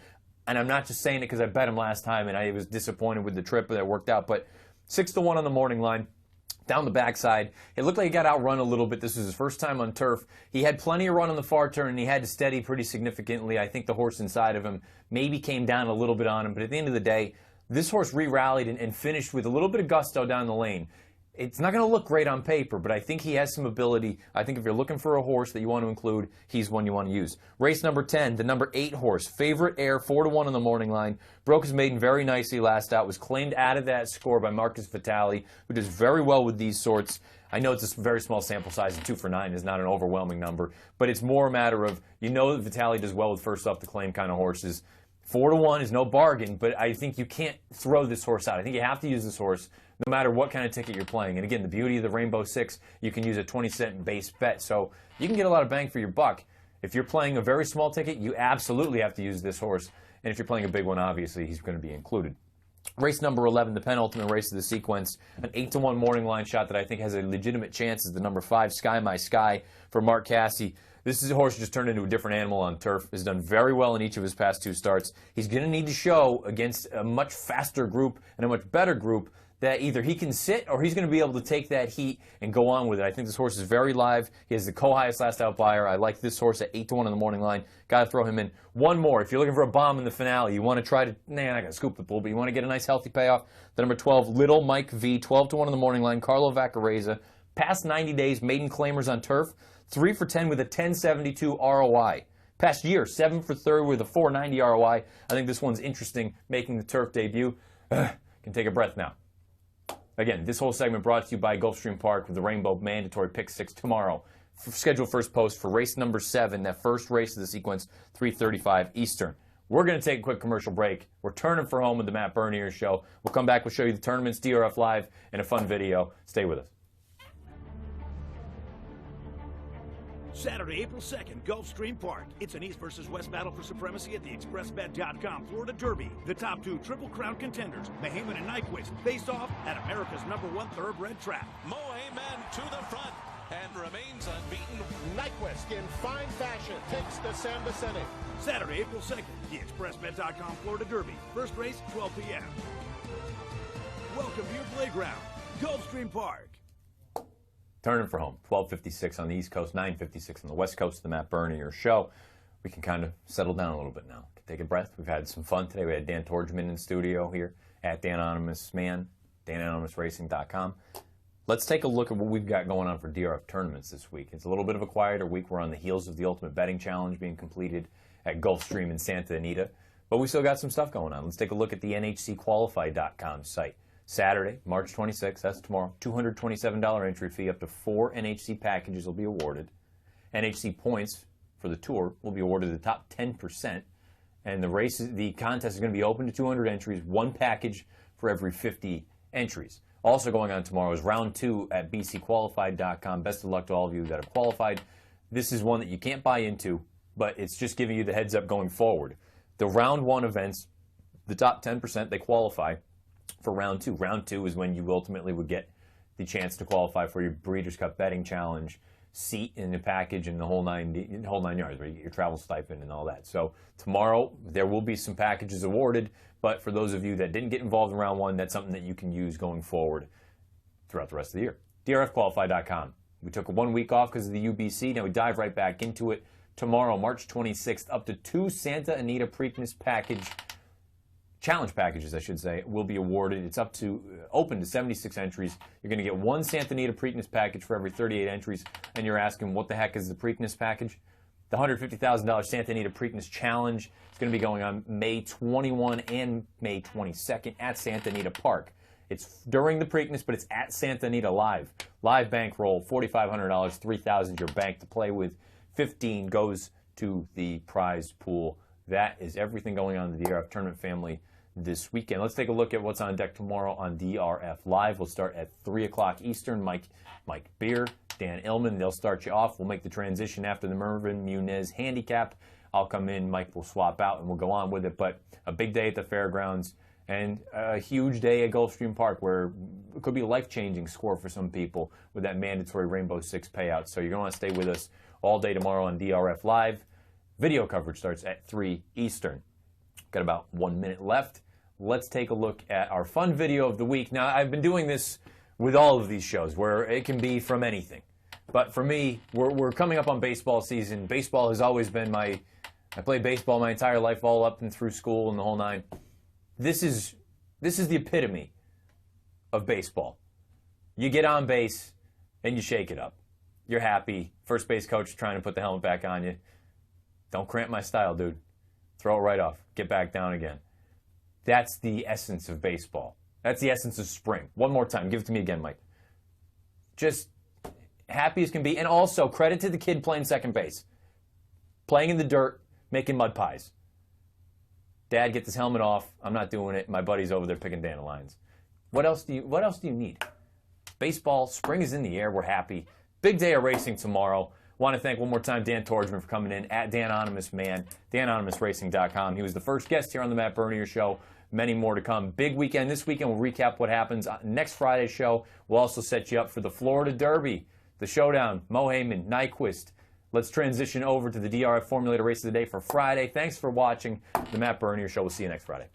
And I'm not just saying it because I bet him last time and I was disappointed with the trip that worked out. But 6-1 on the morning line. Down the backside, it looked like he got outrun a little bit. This was his first time on turf. He had plenty of run on the far turn, and he had to steady pretty significantly. I think the horse inside of him maybe came down a little bit on him. But at the end of the day, this horse re-rallied and finished with a little bit of gusto down the lane. It's not going to look great on paper, but I think he has some ability. I think if you're looking for a horse that you want to include, he's one you want to use. Race number 10, the number 8 horse, Favorite Air, 4-1 on the morning line. Broke his maiden very nicely last out. Was claimed out of that score by Marcus Vitale, who does very well with these sorts. I know it's a very small sample size, and 2 for 9 is not an overwhelming number, but it's more a matter of, you know that Vitale does well with first off the claim kind of horses. 4-1 is no bargain, but I think you can't throw this horse out. I think you have to use this horse no matter what kind of ticket you're playing. And again, the beauty of the Rainbow Six, you can use a 20-cent base bet. So you can get a lot of bang for your buck. If you're playing a very small ticket, you absolutely have to use this horse. And if you're playing a big one, obviously, he's going to be included. Race number 11, the penultimate race of the sequence, an 8-1 morning line shot that I think has a legitimate chance is the number 5, Sky My Sky, for Mark Casse. This is a horse who just turned into a different animal on turf, has done very well in each of his past 2 starts. He's going to need to show against a much faster group and a much better group that either he can sit or he's going to be able to take that heat and go on with it. I think this horse is very live. He has the co-highest last out buyer. I like this horse at 8-1 on the morning line. Got to throw him in. One more. If you're looking for a bomb in the finale, you want to try to, not going to scoop the bull, but you want to get a nice healthy payoff. The number 12, Little Mike V, 12-1 on the morning line. Carlo Vaccarezza. Past 90 days, maiden claimers on turf. 3 for 10 with a 10.72 ROI. Past year, 7 for 3 with a 4.90 ROI. I think this one's interesting, making the turf debut. Can take a breath now. Again, this whole segment brought to you by Gulfstream Park with the Rainbow Mandatory Pick 6 tomorrow. Scheduled first post for race number 7, that first race of the sequence, 3:35 Eastern. We're going to take a quick commercial break. We're turning for home with the Matt Bernier Show. We'll come back, we'll show you the tournaments, DRF Live, and a fun video. Stay with us. Saturday, April 2nd, Gulfstream Park. It's an East versus West battle for supremacy at the ExpressBet.com Florida Derby. The top 2 Triple Crown contenders, Mahaman and Nyquist, face off at America's #1 thoroughbred trap. Mohamed to the front and remains unbeaten. Nyquist in fine fashion takes the San Vicente. Saturday, April 2nd, the ExpressBet.com Florida Derby. First race, 12 p.m. Welcome to your playground, Gulfstream Park. Turning for home, 12:56 on the East Coast, 9:56 on the West Coast of the Matt Bernier Show. We can kind of settle down a little bit now. Take a breath. We've had some fun today. We had Dan Torgman in studio here at Dan Anonymous Man, DanAnonymousRacing.com. Let's take a look at what we've got going on for DRF tournaments this week. It's a little bit of a quieter week. We're on the heels of the Ultimate Betting Challenge being completed at Gulfstream in Santa Anita. But we still got some stuff going on. Let's take a look at the NHCQualify.com site. Saturday, March 26th, that's tomorrow, $227 entry fee. Up to 4 NHC packages will be awarded. NHC points for the tour will be awarded the top 10%. And the contest is going to be open to 200 entries, 1 package for every 50 entries. Also going on tomorrow is round 2 at bcqualified.com. Best of luck to all of you that have qualified. This is one that you can't buy into, but it's just giving you the heads up going forward. The round 1 events, the top 10%, they qualify for round 2. Round 2 is when you ultimately would get the chance to qualify for your Breeders' Cup Betting Challenge seat in the package and the whole nine yards, where you get your travel stipend and all that. So tomorrow there will be some packages awarded, but for those of you that didn't get involved in round 1, that's something that you can use going forward throughout the rest of the year. DRFqualify.com. We took 1 week off because of the UBC. Now we dive right back into it. Tomorrow, March 26th, up to 2 Santa Anita Preakness challenge packages, I should say, will be awarded. It's open to 76 entries. You're going to get 1 Santa Anita Preakness package for every 38 entries. And you're asking, what the heck is the Preakness package? The $150,000 Santa Anita Preakness Challenge is going to be going on May 21 and May 22nd at Santa Anita Park. It's during the Preakness, but it's at Santa Anita Live. Live bankroll, $4,500, $3,000 your bank to play with. 15 goes to the prize pool. That is everything going on in the DRF tournament family this weekend. Let's take a look at what's on deck tomorrow on DRF Live. We'll start at 3 o'clock Eastern. Mike Beer, Dan Illman, they'll start you off. We'll make the transition after the Mervyn Muniz handicap. I'll come in, Mike will swap out, and we'll go on with it. But a big day at the fairgrounds and a huge day at Gulfstream Park where it could be a life-changing score for some people with that mandatory Rainbow Six payout. So you're going to want to stay with us all day tomorrow on DRF Live. Video coverage starts at 3 Eastern. Got about 1 minute left. Let's take a look at our fun video of the week. Now, I've been doing this with all of these shows where it can be from anything. But for me, we're coming up on baseball season. Baseball has always been I played baseball my entire life, all up and through school and the whole nine. This is the epitome of baseball. You get on base and you shake it up. You're happy. First base coach trying to put the helmet back on you. Don't cramp my style, dude. Throw it right off. Get back down again. That's the essence of baseball. That's the essence of spring. One more time. Give it to me again, Mike. Just happy as can be. And also, credit to the kid playing second base. Playing in the dirt, making mud pies. Dad, get this helmet off. I'm not doing it. My buddy's over there picking dandelions. What else do you need? Baseball, spring is in the air. We're happy. Big day of racing tomorrow. Want to thank one more time Dan Torgman for coming in at Dan Anonymous Man, DanAnonymousRacing.com. He was the first guest here on the Matt Bernier Show. Many more to come. Big weekend this weekend. We'll recap what happens next Friday's show. We'll also set you up for the Florida Derby, the showdown, Mohamed, Nyquist. Let's transition over to the DRF Formulator Race of the Day for Friday. Thanks for watching the Matt Bernier Show. We'll see you next Friday.